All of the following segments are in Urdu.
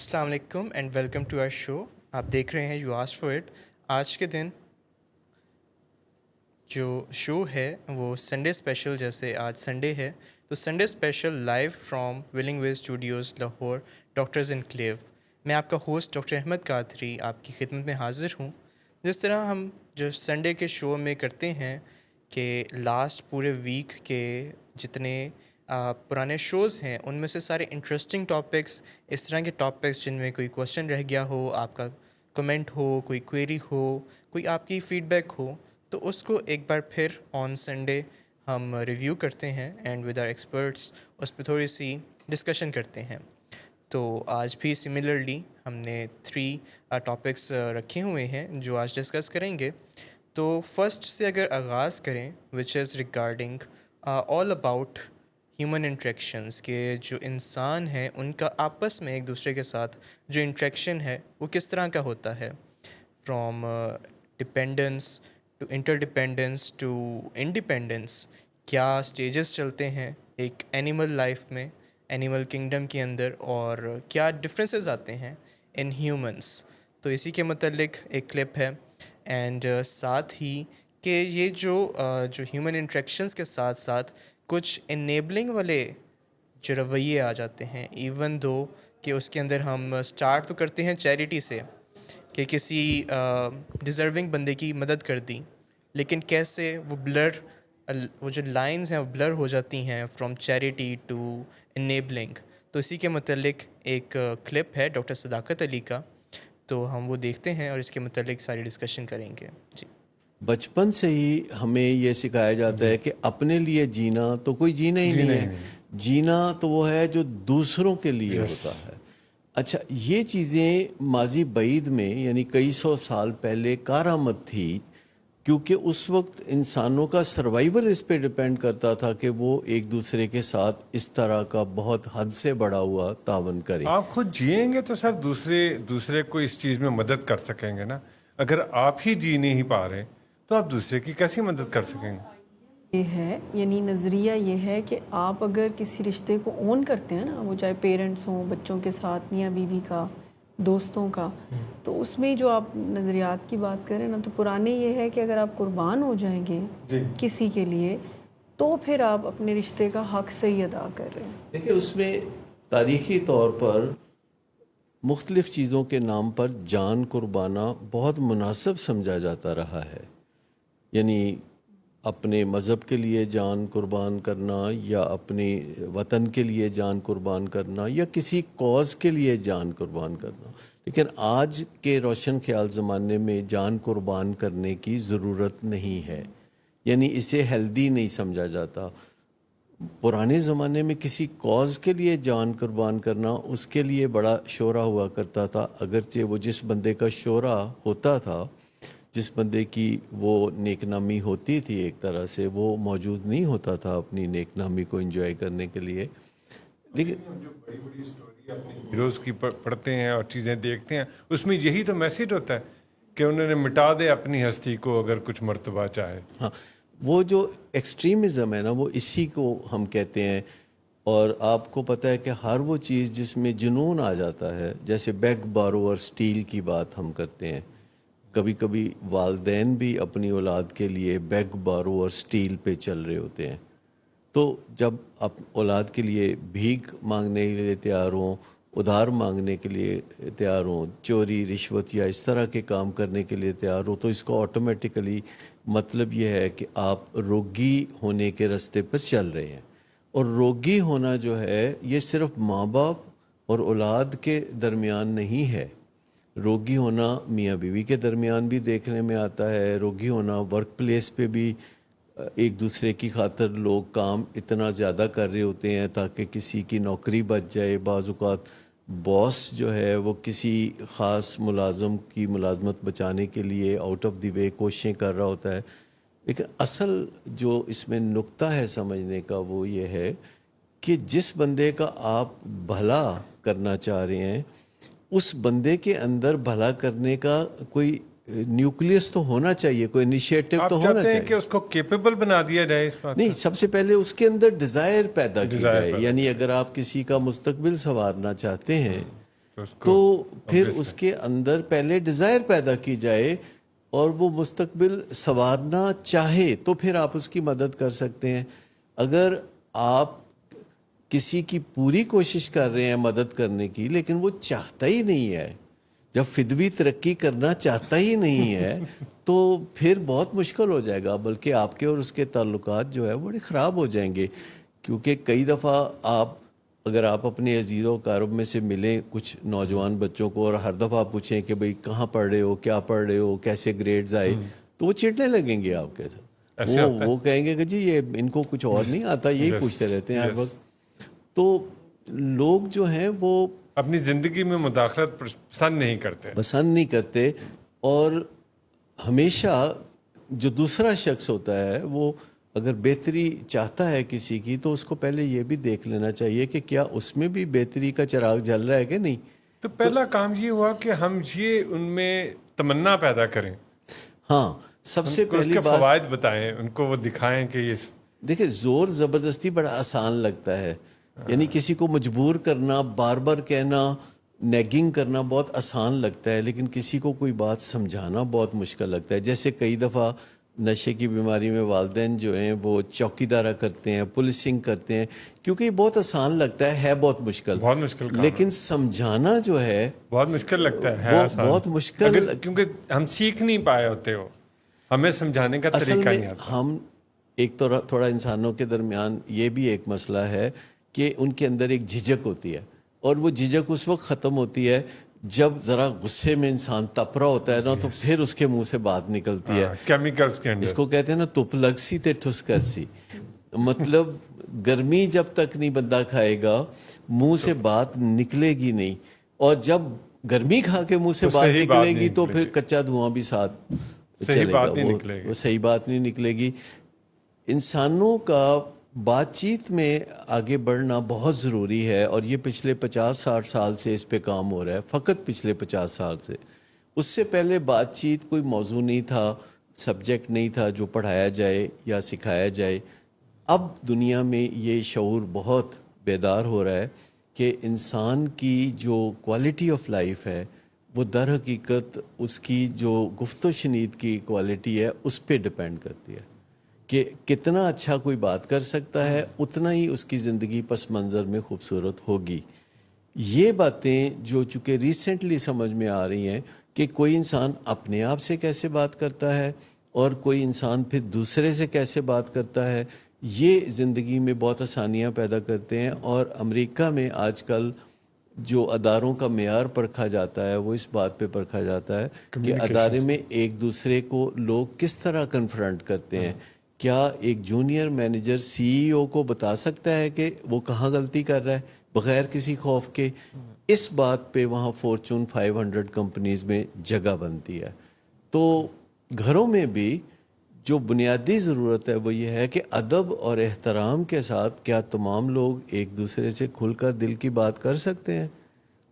السلام علیکم اینڈ ویلکم ٹو آر شو. آپ دیکھ رہے ہیں یو آسک فار اٹ. آج کے دن جو شو ہے وہ سنڈے اسپیشل، جیسے آج سنڈے ہے تو Sunday special live from ولنگ way studios Lahore doctors enclave. میں آپ کا ہوسٹ ڈاکٹر احمد قادری آپ کی خدمت میں حاضر ہوں. جس طرح ہم جو سنڈے کے شو میں کرتے ہیں کہ لاسٹ پورے ویک کے جتنے پرانے شوز ہیں ان میں سے سارے انٹرسٹنگ ٹاپکس، اس طرح کے ٹاپکس جن میں کوئی کویشچن رہ گیا ہو، آپ کا کمنٹ ہو، کوئی کوئری ہو، کوئی آپ کی فیڈ بیک ہو، تو اس کو ایک بار پھر آن سنڈے ہم ریویو کرتے ہیں اینڈ ود آر ایکسپرٹس اس پہ تھوڑی سی ڈسکشن کرتے ہیں. تو آج بھی سملرلی ہم نے 3 ٹاپکس رکھے ہوئے ہیں جو آج ڈسکس کریں گے. تو فرسٹ سے اگر آغاز کریں which is regarding all about human interactions, کہ جو انسان ہیں ان کا آپس میں ایک دوسرے کے ساتھ جو انٹریکشن ہے وہ کس طرح کا ہوتا ہے، from dependence to interdependence to independence. کیا سٹیجز چلتے ہیں ایک اینیمل لائف میں، اینیمل کنگڈم کے اندر، اور کیا ڈفرینسز آتے ہیں ان ہیومنس. تو اسی کے متعلق ایک کلپ ہے اینڈ ساتھ ہی کہ یہ جو ہیومن انٹریکشنز کے ساتھ ساتھ کچھ انیبلنگ والے جو رویے آ جاتے ہیں، ایون دو کہ اس کے اندر ہم سٹارٹ تو کرتے ہیں چیریٹی سے کہ کسی ڈیزرونگ بندے کی مدد کر دی، لیکن کیسے وہ جو لائنز ہیں وہ بلر ہو جاتی ہیں فرام چیریٹی ٹو انیبلنگ. تو اسی کے متعلق ایک کلپ ہے ڈاکٹر صداقت علی کا، تو ہم وہ دیکھتے ہیں اور اس کے متعلق ساری ڈسکشن کریں گے. جی. بچپن سے ہی ہمیں یہ سکھایا جاتا ہے کہ اپنے لیے جینا تو کوئی جینا ہی نہیں ہے، جینا تو وہ ہے جو دوسروں کے لیے ہوتا ہے. اچھا، یہ چیزیں ماضی بعید میں یعنی کئی سو سال پہلے کارآمد تھی، کیونکہ اس وقت انسانوں کا سروائیول اس پہ ڈیپینڈ کرتا تھا کہ وہ ایک دوسرے کے ساتھ اس طرح کا بہت حد سے بڑا ہوا تعاون کریں. آپ خود جئیں گے تو سر دوسرے کو اس چیز میں مدد کر سکیں گے نا. اگر آپ ہی جی نہیں پا رہے تو آپ دوسرے کی کیسی مدد کر سکیں گے؟ یہ ہے یعنی نظریہ یہ ہے کہ آپ اگر کسی رشتے کو اون کرتے ہیں نا، وہ چاہے پیرنٹس ہوں، بچوں کے ساتھ میاں بیوی کا، دوستوں کا، تو اس میں جو آپ نظریات کی بات کریں نا، تو پرانے یہ ہے کہ اگر آپ قربان ہو جائیں گے کسی کے لیے تو پھر آپ اپنے رشتے کا حق صحیح ادا کر رہے ہیں. دیکھیں، اس میں تاریخی طور پر مختلف چیزوں کے نام پر جان قربانا بہت مناسب سمجھا جاتا رہا ہے. یعنی اپنے مذہب کے لیے جان قربان کرنا، یا اپنے وطن کے لیے جان قربان کرنا، یا کسی کوز کے لیے جان قربان کرنا. لیکن آج کے روشن خیال زمانے میں جان قربان کرنے کی ضرورت نہیں ہے، یعنی اسے ہیلدی نہیں سمجھا جاتا. پرانے زمانے میں کسی کوز کے لیے جان قربان کرنا، اس کے لیے بڑا شعرا ہوا کرتا تھا، اگرچہ وہ جس بندے کا شعرا ہوتا تھا، جس بندے کی وہ نیک نامی ہوتی تھی، ایک طرح سے وہ موجود نہیں ہوتا تھا اپنی نیک نامی کو انجوائے کرنے کے لیے. لیکن جو بڑی بڑی اسٹوری اپنے ہیروز کی پڑھتے ہیں اور چیزیں دیکھتے ہیں، اس میں یہی تو میسیج ہوتا ہے کہ انہوں نے مٹا دے اپنی ہستی کو اگر کچھ مرتبہ چاہے. ہاں، وہ جو ایکسٹریمزم ہے نا، وہ اسی کو ہم کہتے ہیں. اور آپ کو پتہ ہے کہ ہر وہ چیز جس میں جنون آ جاتا ہے، جیسے بیگ بارو اور سٹیل کی بات ہم کرتے ہیں، کبھی کبھی والدین بھی اپنی اولاد کے لیے بیگ بارو اور سٹیل پہ چل رہے ہوتے ہیں. تو جب آپ اولاد کے لیے بھیک مانگنے کے لیے تیار ہوں، ادھار مانگنے کے لیے تیار ہوں، چوری رشوت یا اس طرح کے کام کرنے کے لیے تیار ہوں، تو اس کو آٹومیٹیکلی مطلب یہ ہے کہ آپ روگی ہونے کے راستے پر چل رہے ہیں. اور روگی ہونا جو ہے یہ صرف ماں باپ اور اولاد کے درمیان نہیں ہے. روگی ہونا میاں بیوی کے درمیان بھی دیکھنے میں آتا ہے. روگی ہونا ورک پلیس پہ بھی ایک دوسرے کی خاطر لوگ کام اتنا زیادہ کر رہے ہوتے ہیں تاکہ کسی کی نوکری بچ جائے. بعض اوقات باس جو ہے وہ کسی خاص ملازم کی ملازمت بچانے کے لیے آؤٹ آف دی وے کوششیں کر رہا ہوتا ہے. لیکن اصل جو اس میں نقطہ ہے سمجھنے کا وہ یہ ہے کہ جس بندے کا آپ بھلا کرنا چاہ رہے ہیں، اس بندے کے اندر بھلا کرنے کا کوئی نیوکلیس تو ہونا چاہیے، کوئی انیشیٹو تو ہونا آپ چاہتے چاہیے. ہیں کہ اس کو کیپیبل بنا دیا جائے اس بات نہیں، سب سے پہلے اس کے اندر ڈیزائر پیدا کی ڈیزائر جائے. پیدا یعنی اگر آپ کسی کا مستقبل سنوارنا چاہتے ہیں تو پھر اس کے اندر پہلے ڈیزائر پیدا کی جائے اور وہ مستقبل سنوارنا چاہے تو پھر آپ اس کی مدد کر سکتے ہیں. اگر آپ کسی کی پوری کوشش کر رہے ہیں مدد کرنے کی لیکن وہ چاہتا ہی نہیں ہے, جب فدوی ترقی کرنا چاہتا ہی نہیں ہے تو پھر بہت مشکل ہو جائے گا, بلکہ آپ کے اور اس کے تعلقات جو ہے بڑے خراب ہو جائیں گے. کیونکہ کئی دفعہ اگر آپ اپنے عزیز و اقارب میں سے ملیں کچھ نوجوان بچوں کو اور ہر دفعہ آپ پوچھیں کہ بھئی کہاں پڑھ رہے ہو, کیا پڑھ رہے ہو, کیسے گریڈز آئے, تو وہ چڑھنے لگیں گے آپ کے ساتھ. وہ کہیں گے کہ جی یہ ان کو کچھ اور نہیں آتا, یہی پوچھتے رہتے ہیں ہر وقت. تو لوگ جو ہیں وہ اپنی زندگی میں مداخلت پسند نہیں کرتے اور ہمیشہ جو دوسرا شخص ہوتا ہے وہ اگر بہتری چاہتا ہے کسی کی تو اس کو پہلے یہ بھی دیکھ لینا چاہیے کہ کیا اس میں بھی بہتری کا چراغ جل رہا ہے کہ نہیں. تو پہلا کام یہ ہوا کہ ہم یہ ان میں تمنا پیدا کریں. ہاں, سب سے پہلی بات فوائد بتائیں ان کو, وہ دکھائیں کہ یہ دیکھیں زور زبردستی بڑا آسان لگتا ہے, یعنی کسی کو مجبور کرنا, بار بار کہنا, نیگنگ کرنا بہت آسان لگتا ہے, لیکن کسی کو کوئی بات سمجھانا بہت مشکل لگتا ہے. جیسے کئی دفعہ نشے کی بیماری میں والدین جو ہیں وہ چوکی دارہ کرتے ہیں, پولیسنگ کرتے ہیں, کیونکہ یہ بہت آسان لگتا ہے بہت مشکل کام لیکن سمجھانا جو ہے بہت مشکل لگتا ہے, وہ بہت مشکل, کیونکہ ہم سیکھ نہیں پائے ہوتے ہو, ہمیں سمجھانے کا طریقہ نہیں آتا. ہم ایک تھوڑا انسانوں کے درمیان یہ بھی ایک مسئلہ ہے کہ ان کے اندر ایک جھجک ہوتی ہے, اور وہ جھجک اس وقت ختم ہوتی ہے جب ذرا غصے میں انسان تپ رہا ہوتا ہے نا, تو پھر اس کے منہ سے بات نکلتی ہے. کیمیکلز کے اندر اس کو کہتے ہیں نا تپ لگ سی تے ٹھس کر سی, مطلب گرمی جب تک نہیں بندہ کھائے گا منہ سے بات نکلے گی نہیں, اور جب گرمی کھا کے منہ سے بات نکلے گی تو پھر کچا دھواں بھی ساتھ چلے گا, وہ صحیح بات نہیں نکلے گی. انسانوں کا بات چیت میں آگے بڑھنا بہت ضروری ہے, اور یہ پچھلے 50-60 سال سے اس پہ کام ہو رہا ہے, فقط پچھلے 50 سال سے. اس سے پہلے بات چیت کوئی موضوع نہیں تھا, سبجیکٹ نہیں تھا جو پڑھایا جائے یا سکھایا جائے. اب دنیا میں یہ شعور بہت بیدار ہو رہا ہے کہ انسان کی جو کوالٹی آف لائف ہے وہ در حقیقت اس کی جو گفت و شنید کی کوالٹی ہے اس پہ ڈپینڈ کرتی ہے, کہ کتنا اچھا کوئی بات کر سکتا ہے اتنا ہی اس کی زندگی پس منظر میں خوبصورت ہوگی. یہ باتیں جو چونکہ ریسنٹلی سمجھ میں آ رہی ہیں کہ کوئی انسان اپنے آپ سے کیسے بات کرتا ہے اور کوئی انسان پھر دوسرے سے کیسے بات کرتا ہے, یہ زندگی میں بہت آسانیاں پیدا کرتے ہیں. اور امریکہ میں آج کل جو اداروں کا معیار پرکھا جاتا ہے وہ اس بات پہ پرکھا جاتا ہے کہ ادارے میں ایک دوسرے کو لوگ کس طرح کنفرنٹ کرتے ہیں. کیا ایک جونیئر مینیجر سی ای او کو بتا سکتا ہے کہ وہ کہاں غلطی کر رہا ہے بغیر کسی خوف کے؟ اس بات پہ وہاں فارچون 500 کمپنیز میں جگہ بنتی ہے. تو گھروں میں بھی جو بنیادی ضرورت ہے وہ یہ ہے کہ ادب اور احترام کے ساتھ کیا تمام لوگ ایک دوسرے سے کھل کر دل کی بات کر سکتے ہیں.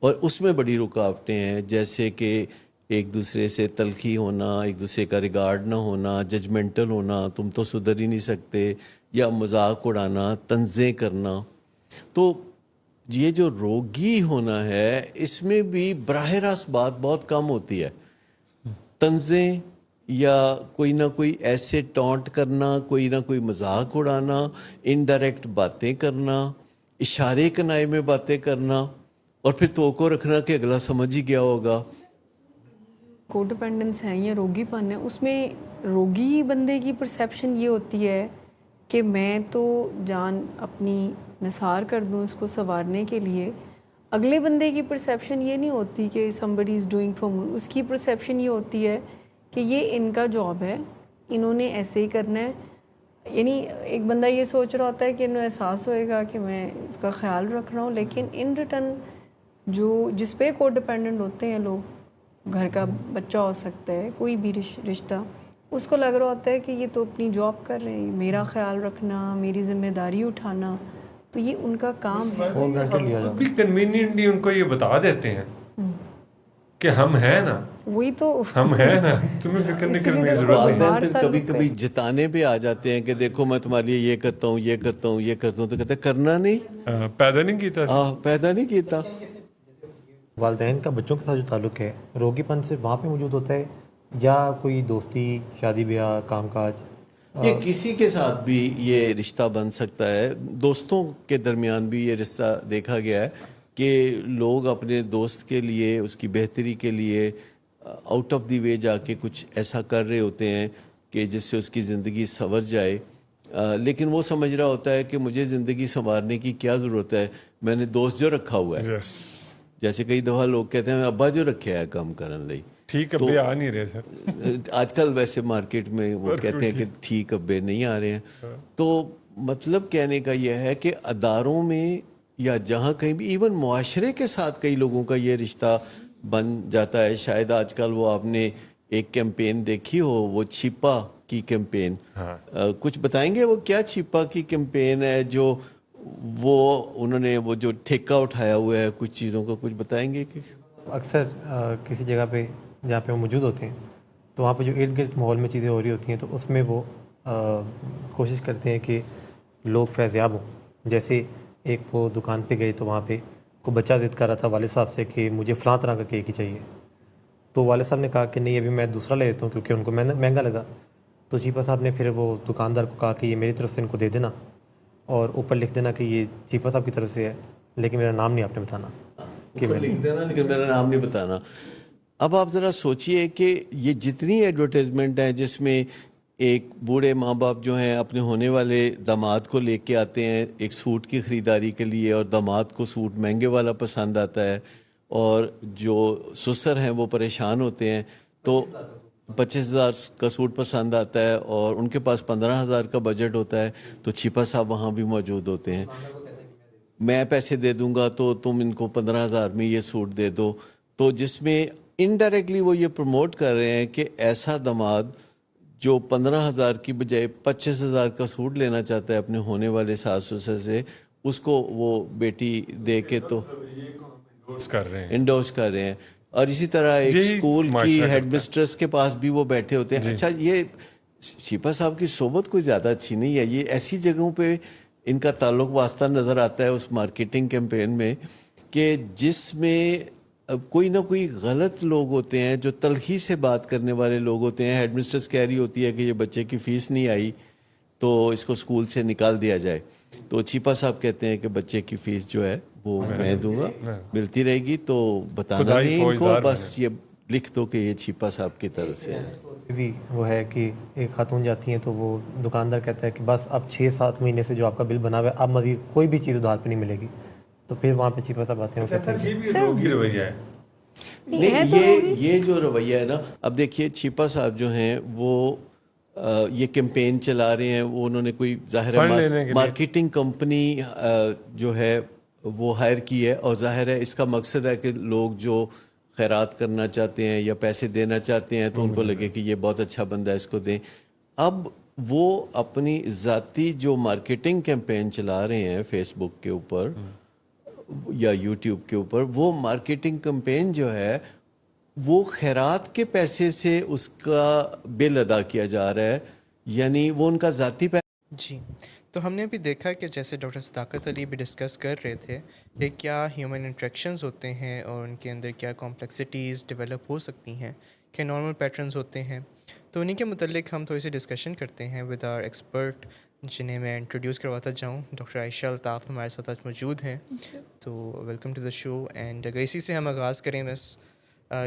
اور اس میں بڑی رکاوٹیں ہیں, جیسے کہ ایک دوسرے سے تلخی ہونا, ایک دوسرے کا ریگارڈ نہ ہونا, ججمنٹل ہونا, تم تو سدھر ہی نہیں سکتے, یا مذاق اڑانا, طنزیں کرنا. تو یہ جو روگی ہونا ہے اس میں بھی براہ راست بات بہت کم ہوتی ہے. طنزیں یا کوئی نہ کوئی ایسے ٹونٹ کرنا, کوئی نہ کوئی مذاق اڑانا, انڈائریکٹ باتیں کرنا, اشارے کنائے میں باتیں کرنا, اور پھر توقع رکھنا کہ اگلا سمجھ ہی گیا ہوگا. کو ڈیپینڈنس ہے یا روگی پن ہے, اس میں روگی بندے کی پرسیپشن یہ ہوتی ہے کہ میں تو جان اپنی نثار کر دوں اس کو سنوارنے کے لیے. اگلے بندے کی پرسیپشن یہ نہیں ہوتی کہ somebody is doing for me, اس کی پرسیپشن یہ ہوتی ہے کہ یہ ان کا جاب ہے, انہوں نے ایسے ہی کرنا ہے. یعنی ایک بندہ یہ سوچ رہا ہوتا ہے کہ انہیں احساس ہوئے گا کہ میں اس کا خیال رکھ رہا ہوں, لیکن ان ریٹرن جو جس پہ کو ڈیپینڈنٹ ہوتے ہیں لوگ, گھر کا بچہ ہو سکتا ہے, کوئی بھی رشتہ, اس کو لگ رہا ہوتا ہے کہ یہ تو اپنی جاب کر رہے ہیں, میرا خیال رکھنا, میری ذمہ داری اٹھانا, تو یہ ان کا کام ہے. بھی کنوینئنٹلی ان کو یہ بتا دیتے ہیں کہ ہم ہیں نا, وہی تو ہم ہیں نا, تمہیں فکر نہیں کرنے کی ضرورت نہیں. والدین پھر کبھی کبھی جتانے پہ آ جاتے ہیں کہ دیکھو میں تمہارے لیے یہ کرتا ہوں, یہ کرتا ہوں, یہ کرتا ہوں, تو کہتے ہیں کرنا نہیں, پیدا نہیں کیتا, پیدا نہیں کیتا. والدین کا بچوں کے ساتھ جو تعلق ہے روگی پن صرف وہاں پہ موجود ہوتا ہے یا کوئی دوستی، شادی بیاہ، کام کاج؟ یہ کسی کے ساتھ بھی یہ رشتہ بن سکتا ہے. دوستوں کے درمیان بھی یہ رشتہ دیکھا گیا ہے کہ لوگ اپنے دوست کے لیے، اس کی بہتری کے لیے آؤٹ آف دی وے جا کے کچھ ایسا کر رہے ہوتے ہیں کہ جس سے اس کی زندگی سنور جائے. لیکن وہ سمجھ رہا ہوتا ہے کہ مجھے زندگی سنوارنے کی کیا ضرورت ہے، میں نے دوست جو رکھا ہوا ہے. جیسے کئی دفعہ لوگ کہتے ہیں ابا جو رکھے ہے کام کرنے لئی. ٹھیک ابے آ نہیں رہے سر آج کل ویسے مارکیٹ میں وہ کہتے ہیں کہ ٹھیک ابے نہیں آ رہے ہیں. تو مطلب کہنے کا یہ ہے کہ اداروں میں یا جہاں کہیں بھی، ایون معاشرے کے ساتھ کئی لوگوں کا یہ رشتہ بن جاتا ہے. شاید آج کل وہ آپ نے ایک کیمپین دیکھی ہو، وہ چھپا کی کیمپین. کچھ بتائیں گے وہ کیا چھپا کی کیمپین ہے جو وہ انہوں نے وہ جو ٹھیکہ اٹھایا ہوا ہے کچھ چیزوں کا، کچھ بتائیں گے؟ کہ اکثر کسی جگہ پہ جہاں پہ وہ موجود ہوتے ہیں تو وہاں پہ جو ارد گرد ماحول میں چیزیں ہو رہی ہوتی ہیں تو اس میں وہ کوشش کرتے ہیں کہ لوگ فیضیاب ہوں. جیسے ایک وہ دکان پہ گئے تو وہاں پہ کوئی بچہ ضد کر رہا تھا والد صاحب سے کہ مجھے فلاں طرح کا کیک ہی چاہیے. تو والد صاحب نے کہا کہ نہیں ابھی میں دوسرا لے لیتا ہوں کیونکہ ان کو مہنگا لگا. تو چیپا صاحب نے پھر وہ دکاندار کو کہا کہ یہ میری طرف سے ان کو دے دینا اور اوپر لکھ دینا کہ یہ چیپا صاحب کی طرف سے ہے، لیکن میرا نام نہیں آپ نے بتانا کہ لیکن میرا نام نہیں بتانا. اب آپ ذرا سوچئے کہ یہ جتنی ایڈورٹائزمنٹ ہیں جس میں ایک بوڑھے ماں باپ جو ہیں اپنے ہونے والے داماد کو لے کے آتے ہیں ایک سوٹ کی خریداری کے لیے، اور داماد کو سوٹ مہنگے والا پسند آتا ہے اور جو سسر ہیں وہ پریشان ہوتے ہیں تو 25,000 کا سوٹ پسند آتا ہے اور ان کے پاس 15,000 کا بجٹ ہوتا ہے تو چھپا صاحب وہاں بھی موجود ہوتے ہیں. میں پیسے دے دوں گا تو تم ان کو 15,000 میں یہ سوٹ دے دو. تو جس میں انڈائریکٹلی وہ یہ پروموٹ کر رہے ہیں کہ ایسا داماد جو 15,000 کی بجائے 25,000 کا سوٹ لینا چاہتا ہے اپنے ہونے والے ساس سسر سے، اس کو وہ بیٹی دے کے تو انڈورس کر رہے ہیں. اور اسی طرح ایک اسکول کی ہیڈ مسٹرس کے پاس بھی وہ بیٹھے ہوتے ہیں. اچھا، یہ چھپا صاحب کی صحبت کوئی زیادہ اچھی نہیں ہے. یہ ایسی جگہوں پہ ان کا تعلق واسطہ نظر آتا ہے اس مارکیٹنگ کیمپین میں کہ جس میں کوئی نہ کوئی غلط لوگ ہوتے ہیں جو تلخی سے بات کرنے والے لوگ ہوتے ہیں. ہیڈ مسٹرس کہہ رہی ہوتی ہے کہ یہ بچے کی فیس نہیں آئی تو اس کو اسکول سے نکال دیا جائے، تو چھپا صاحب کہتے ہیں کہ بچے کی فیس جو ہے وہ میں دوں گا، ملتی رہے گی. تو بتانا نہیں ان کو، بس یہ لکھ دو کہ یہ چھپا صاحب کی طرف سے ہے. بھی وہ ہے کہ ایک خاتون جاتی ہیں تو وہ دکاندار کہتا ہے کہ بس اب 6-7 مہینے سے جو آپ کا بل بنا ہوا ہے اب مزید کوئی بھی چیز ادھار پہ نہیں ملے گی. تو پھر وہاں پہ چھپا صاحب آتے ہیں. نہیں، یہ جو رویہ ہے نا، اب دیکھیے چھپا صاحب جو ہیں وہ یہ کیمپین چلا رہے ہیں، وہ انہوں نے کوئی ظاہر ہے مارکیٹنگ کمپنی جو ہے وہ ہائر کی ہے، اور ظاہر ہے اس کا مقصد ہے کہ لوگ جو خیرات کرنا چاہتے ہیں یا پیسے دینا چاہتے ہیں تو ان کو لگے کہ یہ بہت اچھا بندہ ہے، اس کو دیں. اب وہ اپنی ذاتی جو مارکیٹنگ کیمپین چلا رہے ہیں فیس بک کے اوپر یا یوٹیوب کے اوپر، وہ مارکیٹنگ کیمپین جو ہے وہ خیرات کے پیسے سے اس کا بل ادا کیا جا رہا ہے، یعنی وہ ان کا ذاتی جی. تو ہم نے بھی دیکھا کہ جیسے ڈاکٹر صداقت علی بھی ڈسکس کر رہے تھے کہ کیا ہیومن انٹریکشنز ہوتے ہیں اور ان کے اندر کیا کمپلیکسٹیز ڈیولپ ہو سکتی ہیں، کیا نارمل پیٹرنز ہوتے ہیں. تو انہیں کے متعلق ہم تھوڑی سی ڈسکشن کرتے ہیں ود آر ایکسپرٹ، جنہیں میں انٹروڈیوس کرواتا جاؤں. ڈاکٹر عائشہ الطاف ہمارے ساتھ آج موجود ہیں. تو welcome to the show. And اگر اسی سے ہم آغاز کریں مس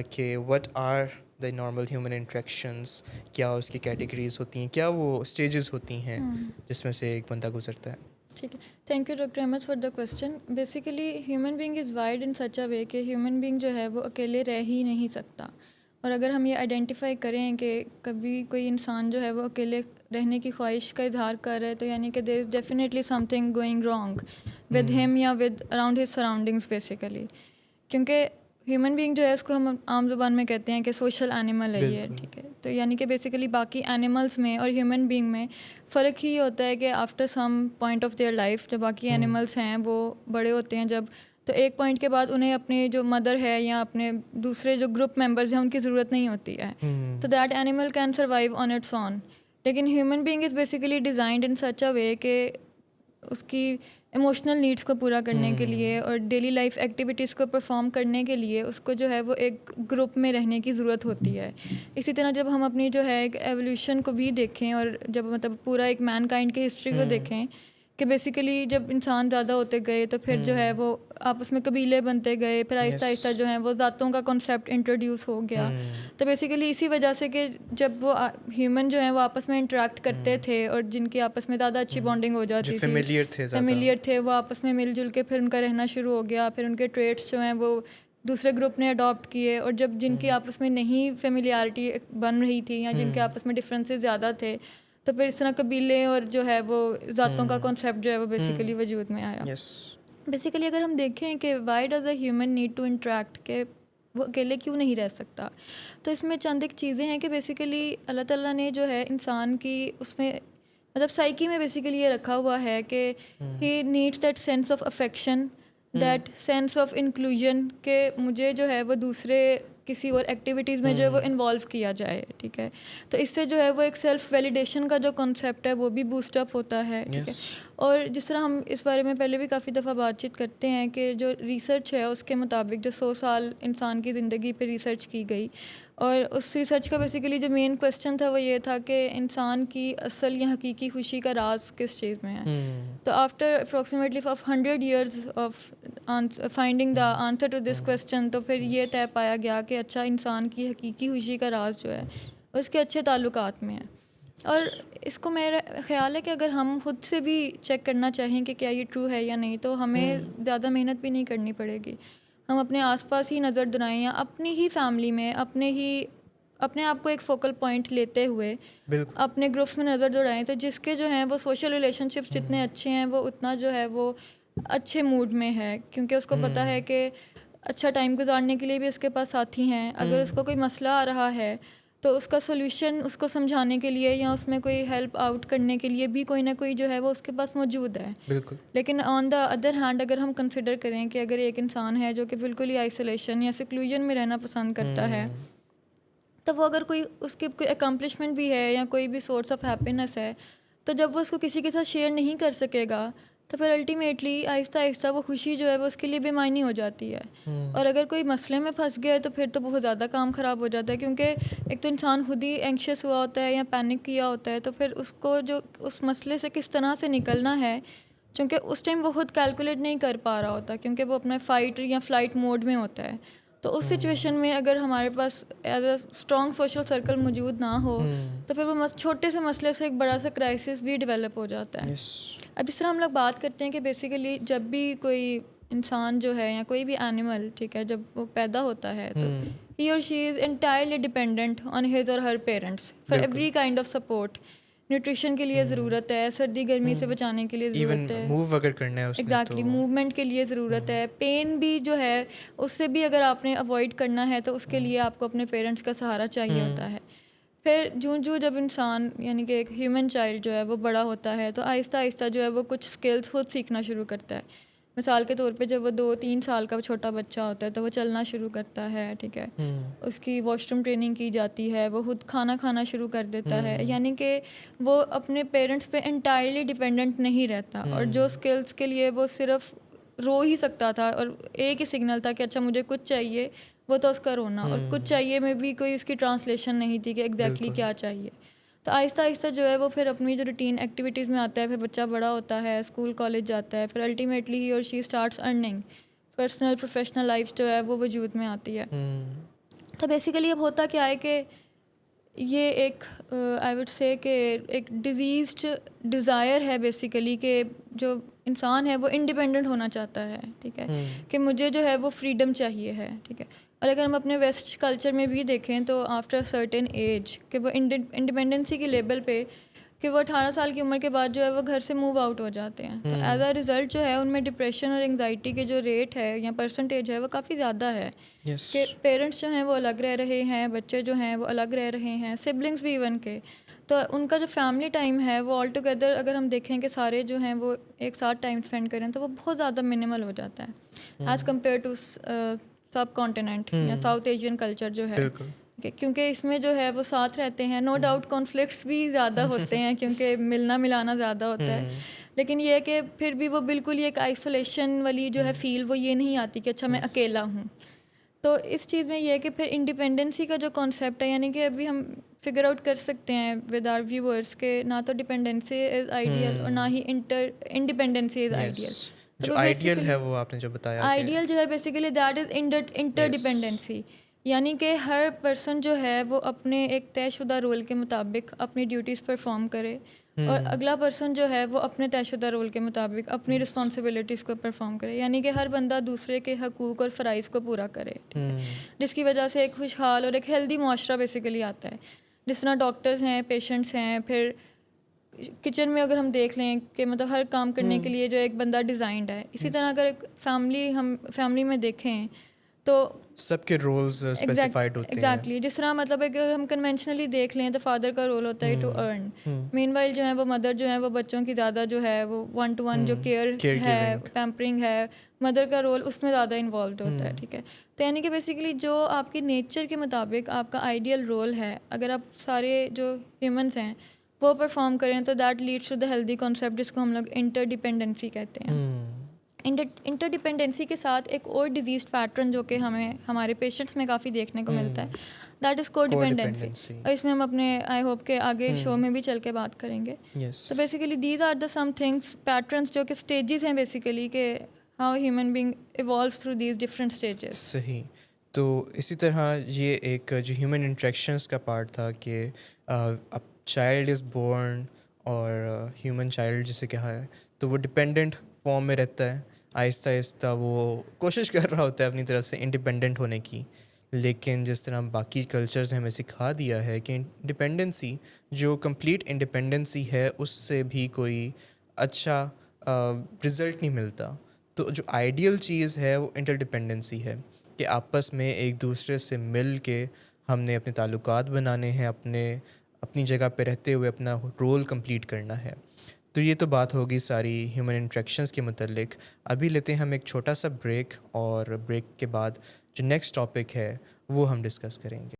کہ what are the normal human interactions, کیا اس کی کیٹیگریز ہوتی ہیں، کیا وہ اسٹیجز ہوتی ہیں جس میں سے ایک بندہ گزرتا ہے. ٹھیک ہے، thank you doctor Ahmed for the question. Basically human being is wide in such a way کہ ہیومن بینگ جو ہے وہ اکیلے رہ ہی نہیں سکتا. اور اگر ہم یہ آئیڈینٹیفائی کریں کہ کبھی کوئی انسان جو ہے وہ اکیلے رہنے کی خواہش کا اظہار کر رہا ہے تو یعنی کہ there is definitely something going wrong with him یا with around his surroundings basically. کیونکہ ہیومن بینگ جو ہے اس کو ہم عام زبان میں کہتے ہیں کہ سوشل اینیمل ہے یہ، ٹھیک ہے. تو یعنی کہ بیسیکلی باقی اینیملس میں اور ہیومن بینگ میں فرق ہی ہوتا ہے کہ after some point of their life جو باقی اینیملس ہیں وہ بڑے ہوتے ہیں جب، تو ایک پوائنٹ کے بعد انہیں اپنے جو مدر ہے یا اپنے دوسرے جو گروپ ممبرز ہیں ان کی ضرورت نہیں ہوتی ہے. تو that animal can survive on its own. لیکن human being is basically designed in such a way کہ اس کی ایموشنل نیڈس کو پورا کرنے کے لیے اور ڈیلی لائف ایکٹیویٹیز کو پرفارم کرنے کے لیے اس کو جو ہے وہ ایک گروپ میں رہنے کی ضرورت ہوتی ہے. اسی طرح جب ہم اپنی جو ہے ایک ایولیوشن کو بھی دیکھیں اور جب مطلب پورا ایک مین کائنڈ کی ہسٹری کو دیکھیں کہ بیسیکلی جب انسان زیادہ ہوتے گئے تو پھر جو ہے وہ آپس میں قبیلے بنتے گئے, پھر آہستہ آہستہ جو ہیں وہ ذاتوں کا کنسیپٹ انٹروڈیوس ہو گیا. تو بیسیکلی اسی وجہ سے کہ جب وہ ہیومن جو ہیں وہ آپس میں انٹریکٹ کرتے تھے اور جن کی آپس میں زیادہ اچھی بانڈنگ ہو جاتی تھی, فیملیئر تھے, وہ آپس میں مل جل کے پھر ان کا رہنا شروع ہو گیا. پھر ان کے ٹریٹس جو ہیں وہ دوسرے گروپ نے اڈاپٹ کیے, اور جب جن کی آپس میں نہیں فیملیارٹی بن رہی تھی یا جن کے آپس میں ڈفرینسز زیادہ تھے تو پھر اس طرح قبیلے اور جو ہے وہ ذاتوں کا کانسیپٹ جو ہے وہ بیسیکلی وجود میں آیا. بیسیکلی اگر ہم دیکھیں کہ why does a human need to interact, کہ وہ اکیلے کیوں نہیں رہ سکتا, تو اس میں چند ایک چیزیں ہیں کہ بیسیکلی اللہ تعالیٰ نے جو ہے انسان کی اس میں مطلب سائیکی میں بیسیکلی یہ رکھا ہوا ہے کہ he needs that sense of affection, that sense of inclusion, کہ مجھے جو ہے وہ دوسرے کسی اور ایکٹیویٹیز میں جو ہے وہ انوالو کیا جائے. ٹھیک ہے, تو اس سے جو ہے وہ ایک سیلف ویلیڈیشن کا جو کنسیپٹ ہے وہ بھی بوسٹ اپ ہوتا ہے. ٹھیک ہے, اور جس طرح ہم اس بارے میں پہلے بھی کافی دفعہ بات چیت کرتے ہیں کہ جو ریسرچ ہے اس کے مطابق جو 100 سال انسان کی زندگی پہ ریسرچ کی گئی, اور اس ریسرچ کا بیسیکلی جو مین کویسچن تھا وہ یہ تھا کہ انسان کی اصل یا حقیقی خوشی کا راز کس چیز میں ہے. تو after approximately of 100 years of finding the answer to this question, تو پھر یہ طے پایا گیا کہ اچھا انسان کی حقیقی خوشی کا راز جو ہے اس کے اچھے تعلقات میں ہے. اور اس کو میرا خیال ہے کہ اگر ہم خود سے بھی چیک کرنا چاہیں کہ کیا یہ ٹرو ہے یا نہیں, تو ہمیں زیادہ محنت بھی نہیں کرنی پڑے گی. ہم اپنے آس پاس ہی نظر دلائیں یا اپنی ہی فیملی میں اپنے آپ کو ایک فوکل پوائنٹ لیتے ہوئے اپنے گروپس میں نظر دوڑائیں, تو جس کے جو ہیں وہ سوشل ریلیشن شپس جتنے اچھے ہیں وہ اتنا جو ہے وہ اچھے موڈ میں ہے, کیونکہ اس کو پتہ ہے کہ اچھا ٹائم گزارنے کے لیے بھی اس کے پاس ساتھی ہیں. اگر اس کو کوئی مسئلہ آ رہا ہے تو اس کا سولوشن اس کو سمجھانے کے لیے یا اس میں کوئی ہیلپ آؤٹ کرنے کے لیے بھی کوئی نہ کوئی جو ہے وہ اس کے پاس موجود ہے. بالکل. لیکن آن دا ادر ہینڈ اگر ہم کنسیڈر کریں کہ اگر ایک انسان ہے جو کہ بالکل ہی آئسولیشن یا سیکلوژن میں رہنا پسند کرتا ہے, تو وہ اگر کوئی اس کی کوئی اکمپلشمنٹ بھی ہے یا کوئی بھی سورس آف ہیپینس ہے, تو جب وہ اس کو کسی کے ساتھ شیئر نہیں کر سکے گا تو پھر الٹیمیٹلی آہستہ آہستہ وہ خوشی جو ہے وہ اس کے لیے بے معنی ہو جاتی ہے. اور اگر کوئی مسئلے میں پھنس گیا ہے تو پھر تو بہت زیادہ کام خراب ہو جاتا ہے, کیونکہ ایک تو انسان خود ہی اینکشیس ہوا ہوتا ہے یا پینک کیا ہوتا ہے, تو پھر اس کو جو اس مسئلے سے کس طرح سے نکلنا ہے, چونکہ اس ٹائم وہ خود کیلکولیٹ نہیں کر پا رہا ہوتا, کیونکہ وہ اپنا فائٹ یا فلائٹ موڈ میں ہوتا ہے. تو اس سچویشن میں اگر ہمارے پاس as a strong social circle موجود نہ ہو تو پھر وہ چھوٹے سے مسئلے سے ایک بڑا سا کرائسس بھی ڈیولپ ہو جاتا ہے. اب اس طرح ہم لوگ بات کرتے ہیں کہ بیسیکلی جب بھی کوئی انسان جو ہے یا کوئی بھی اینیمل, ٹھیک ہے, جب وہ پیدا ہوتا ہے تو ہی اور she is entirely dependent on his or her parents for every kind of support. Nutrition کے لیے ضرورت ہے, سردی گرمی سے بچانے کے لیے ضرورت ہے, موو اگر کرنا ہے ایگزیکٹلی موومنٹ کے لیے ضرورت ہے, پین بھی جو ہے اس سے بھی اگر آپ نے اوائڈ کرنا ہے تو اس کے لیے آپ کو اپنے پیرنٹس کا سہارا چاہیے ہوتا ہے. پھر جوں جب انسان یعنی کہ ایک ہیومن چائلڈ جو ہے وہ بڑا ہوتا ہے تو آہستہ آہستہ جو ہے وہ کچھ اسکلس خود سیکھنا شروع کرتا ہے. مثال کے طور پہ جب وہ 2-3 سال کا چھوٹا بچہ ہوتا ہے تو وہ چلنا شروع کرتا ہے, ٹھیک ہے, اس کی واش روم ٹریننگ کی جاتی ہے, وہ خود کھانا کھانا شروع کر دیتا ہے, یعنی کہ وہ اپنے پیرنٹس پہ انٹائرلی ڈپینڈنٹ نہیں رہتا. اور جو اسکلس کے لیے وہ صرف رو ہی سکتا تھا اور ایک ہی سگنل تھا کہ اچھا مجھے کچھ چاہیے, وہ تو اس کا رونا, اور کچھ چاہیے میں بھی کوئی اس کی ٹرانسلیشن نہیں تھی کہ ایگزیکٹلی کیا چاہیے. تو آہستہ آہستہ جو ہے وہ پھر اپنی جو روٹین ایکٹیویٹیز میں آتا ہے, پھر بچہ بڑا ہوتا ہے, اسکول کالج جاتا ہے, پھر الٹیمیٹلی ہی اور she starts earning, personal professional life جو ہے وہ وجود میں آتی ہے. تو بیسیکلی اب ہوتا کیا ہے کہ یہ ایک آئی وڈ سے کہ ایک ڈیزیزڈ ڈیزائر ہے بیسیکلی, کہ جو انسان ہے وہ انڈیپینڈنٹ ہونا چاہتا ہے, ٹھیک ہے, کہ مجھے جو ہے وہ فریڈم چاہیے ہے, ٹھیک ہے. اور اگر ہم اپنے ویسٹ کلچر میں بھی دیکھیں تو آفٹر سرٹن ایج کہ وہ انڈیپینڈنسی کے لیبل پہ کہ وہ 18 سال کی عمر کے بعد جو ہے وہ گھر سے موو آؤٹ ہو جاتے ہیں. تو ایز اے ریزلٹ جو ہے ان میں ڈپریشن اور انگزائٹی کے جو ریٹ ہے یا پرسنٹیج ہے وہ کافی زیادہ ہے, کہ پیرنٹس جو ہیں وہ الگ رہ رہے ہیں, بچے جو ہیں وہ الگ رہ رہے ہیں, سبلنگس بھی ایون کے, تو ان کا جو فیملی ٹائم ہے وہ آل ٹوگیدر اگر ہم دیکھیں کہ سارے جو ہیں وہ ایک ساتھ ٹائم اسپینڈ کریں تو وہ بہت زیادہ منیمل ہو جاتا ہے as compared to subcontinent یا ساؤتھ ایشین کلچر جو ہے, کیونکہ اس میں جو ہے وہ ساتھ رہتے ہیں. نو ڈاؤٹ کانفلکٹس بھی زیادہ ہوتے ہیں کیونکہ ملنا ملانا زیادہ ہوتا ہے, لیکن یہ ہے کہ پھر بھی وہ بالکل ہی ایک آئسولیشن والی جو ہے فیل وہ یہ نہیں آتی کہ اچھا میں اکیلا ہوں. تو اس چیز میں یہ ہے کہ پھر انڈیپینڈنسی کا جو کانسیپٹ ہے یعنی کہ ابھی ہم فگر آؤٹ کر سکتے ہیں ود آر ویورس کہ نہ تو ڈپینڈنسی از آئیڈیل اور نہ ہی انڈیپینڈنسی از آئیڈیل. جو آئیڈیل ہے وہ آپ نے جو بتایا آئیڈیل جو ہے basically that is interdependency, یعنی کہ ہر پرسن جو ہے وہ اپنے ایک طے شدہ رول کے مطابق اپنی ڈیوٹیز پرفارم کرے اور اگلا پرسن جو ہے وہ اپنے طے شدہ رول کے مطابق اپنی رسپانسبلٹیز کو پرفارم کرے, یعنی کہ ہر بندہ دوسرے کے حقوق اور فرائض کو پورا کرے, جس کی وجہ سے ایک خوشحال اور ایک ہیلدی معاشرہ بیسیکلی آتا ہے. جس طرح ڈاکٹرز ہیں, پیشنٹس ہیں, پھر کچن میں اگر ہم دیکھ لیں کہ مطلب ہر کام کرنے کے لیے جو ایک بندہ ڈیزائنڈ ہے, اسی طرح اگر ایک فیملی میں دیکھیں تو سب کے رولز اسپیسیفائڈ ہوتے ہیں. ایگزیکٹلی, جس طرح مطلب اگر ہم کنونشنلی دیکھ لیں تو فادر کا رول ہوتا ہے ٹو ارن, مین وائل جو ہے وہ مدر جو ہے وہ بچوں کی زیادہ جو ہے وہ 1-to-1 جو کیئر ہے, پیمپرنگ ہے, مدر کا رول اس میں زیادہ انوالوڈ ہوتا ہے. ٹھیک ہے, تو یعنی کہ بیسیکلی جو آپ کی نیچر کے مطابق آپ کا آئیڈیل رول ہے, اگر آپ سارے جو ہیومنس ہیں وہ پرفارم کریں تو that leads to the healthy concept جس کو ہم لوگ انٹر ڈپینڈنسی کہتے ہیں. انٹر ڈپینڈنسی کے ساتھ ایک اور ڈیزیز پیٹرن جو کہ ہمیں ہمارے پیشنٹس میں کافی دیکھنے کو ملتا ہے, دیٹ از کو ڈپینڈنسی, اور اس میں ہم اپنے آئی ہوپ کہ آگے شو میں بھی چل کے بات کریں گے. تو basically these are the some things patterns جو کہ اسٹیجز ہیں بیسیکلی کہ how human being evolves through these different stages. صحیح. تو اسی طرح یہ ایک جو ہیومن انٹریکشنس کا پارٹ تھا کہ اب چائلڈ از بورن اور ہیومن چائلڈ جسے کہا ہے تو وہ ڈپینڈنٹ فارم میں رہتا ہے, آہستہ آہستہ وہ کوشش کر رہا ہوتا ہے اپنی طرف سے انڈیپینڈنٹ ہونے کی, لیکن جس طرح باقی کلچرز نے ہمیں سکھا دیا ہے کہ انڈیپینڈنسی جو کمپلیٹ انڈیپینڈنسی ہے اس سے بھی کوئی اچھا رزلٹ نہیں ملتا. تو جو آئیڈیل چیز ہے وہ انٹر ڈپینڈنسی ہے کہ آپس میں ایک دوسرے سے مل کے ہم نے اپنے تعلقات بنانے ہیں, اپنی جگہ پہ رہتے ہوئے اپنا رول کمپلیٹ کرنا ہے. تو یہ تو بات ہوگی ساری ہیومن انٹریکشنز کے متعلق. ابھی لیتے ہیں ہم ایک چھوٹا سا بریک, اور بریک کے بعد جو نیکسٹ ٹاپک ہے وہ ہم ڈسکس کریں گے.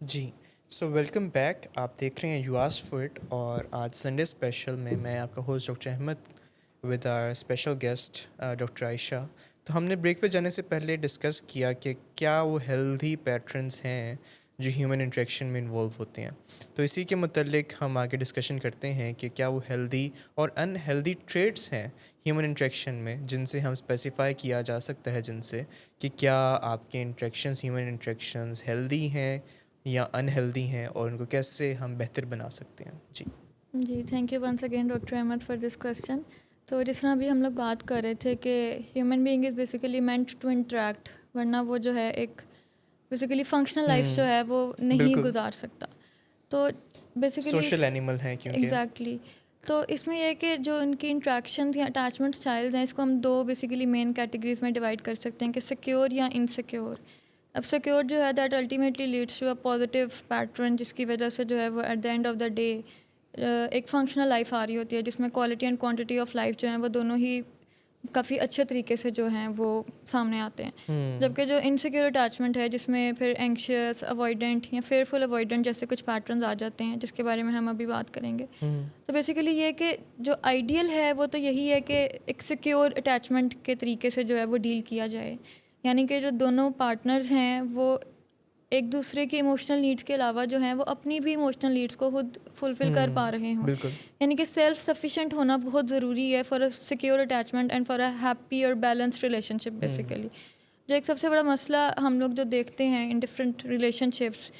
جی, سو ویلکم بیک. آپ دیکھ رہے ہیں یو آسک فار اٹ, اور آج سنڈے اسپیشل میں آپ کا host doctor Ahmed with our special guest doctor Ayesha. تو ہم نے بریک پہ جانے سے پہلے ڈسکس کیا کہ کیا وہ ہیلدی پیٹرنس ہیں جو ہیومن انٹریکشن میں انوالو ہوتے ہیں. تو اسی کے متعلق ہم آگے ڈسکشن کرتے ہیں کہ کیا وہ ہیلدی اور ان ہیلدی ٹریٹس ہیں ہیومن انٹریکشن میں جن سے ہم اسپیسیفائی کیا جا سکتا ہے جن سے کہ کیا آپ کے انٹریکشنز ہیومن انٹریکشنز ہیلدی ہیں یا ان ہیلدی ہیں, اور ان کو کیسے ہم بہتر بنا سکتے ہیں. جی thank you once again doctor Ahmed for this question. تو جس طرح ابھی ہم لوگ بات کر رہے تھے کہ human being is basically meant to interact, ورنہ وہ جو ہے ایک بیسیکلی فنکشنل لائف جو ہے وہ نہیں گزار سکتا. تو بیسیکلی سوشل اینیمل ہیں کیونکہ ایگزیکٹلی. تو اس میں یہ ہے کہ جو ان کی انٹریکشنز یا اٹیچمنٹ اسٹائلز ہیں اس کو ہم دو بیسیکلی مین کیٹیگریز میں ڈیوائڈ کر سکتے ہیں کہ سیکیور یا انسیکیور. اب سیکیور جو ہے that ultimately leads to a positive pattern, جس کی وجہ سے جو ہے وہ at the end of the day ایک فنکشنل لائف آ رہی ہوتی ہے جس میں quality and quantity of life جو ہیں وہ دونوں ہی کافی اچھے طریقے سے جو ہیں وہ سامنے آتے ہیں. جبکہ جو انسیکیور اٹیچمنٹ ہے جس میں پھر اینکشیس, اوائڈنٹ یا فیئرفل اوائڈنٹ جیسے کچھ پیٹرنز آ جاتے ہیں جس کے بارے میں ہم ابھی بات کریں گے. تو بیسیکلی یہ کہ جو آئیڈیل ہے وہ تو یہی ہے کہ ایک سیکیور اٹیچمنٹ کے طریقے سے جو ہے وہ ڈیل کیا جائے, یعنی کہ جو دونوں پارٹنرز ہیں وہ ایک دوسرے کی ایموشنل نیڈس کے علاوہ جو ہیں وہ اپنی بھی ایموشنل نیڈس کو خود فلفل کر پا رہے ہوں. یعنی کہ سیلف سفیشینٹ ہونا بہت ضروری ہے for a secure attachment and for a happy اور بیلنسڈ ریلیشن شپ. بیسیکلی جو ایک سب سے بڑا مسئلہ ہم لوگ جو دیکھتے ہیں ان ڈفرینٹ ریلیشن شپس,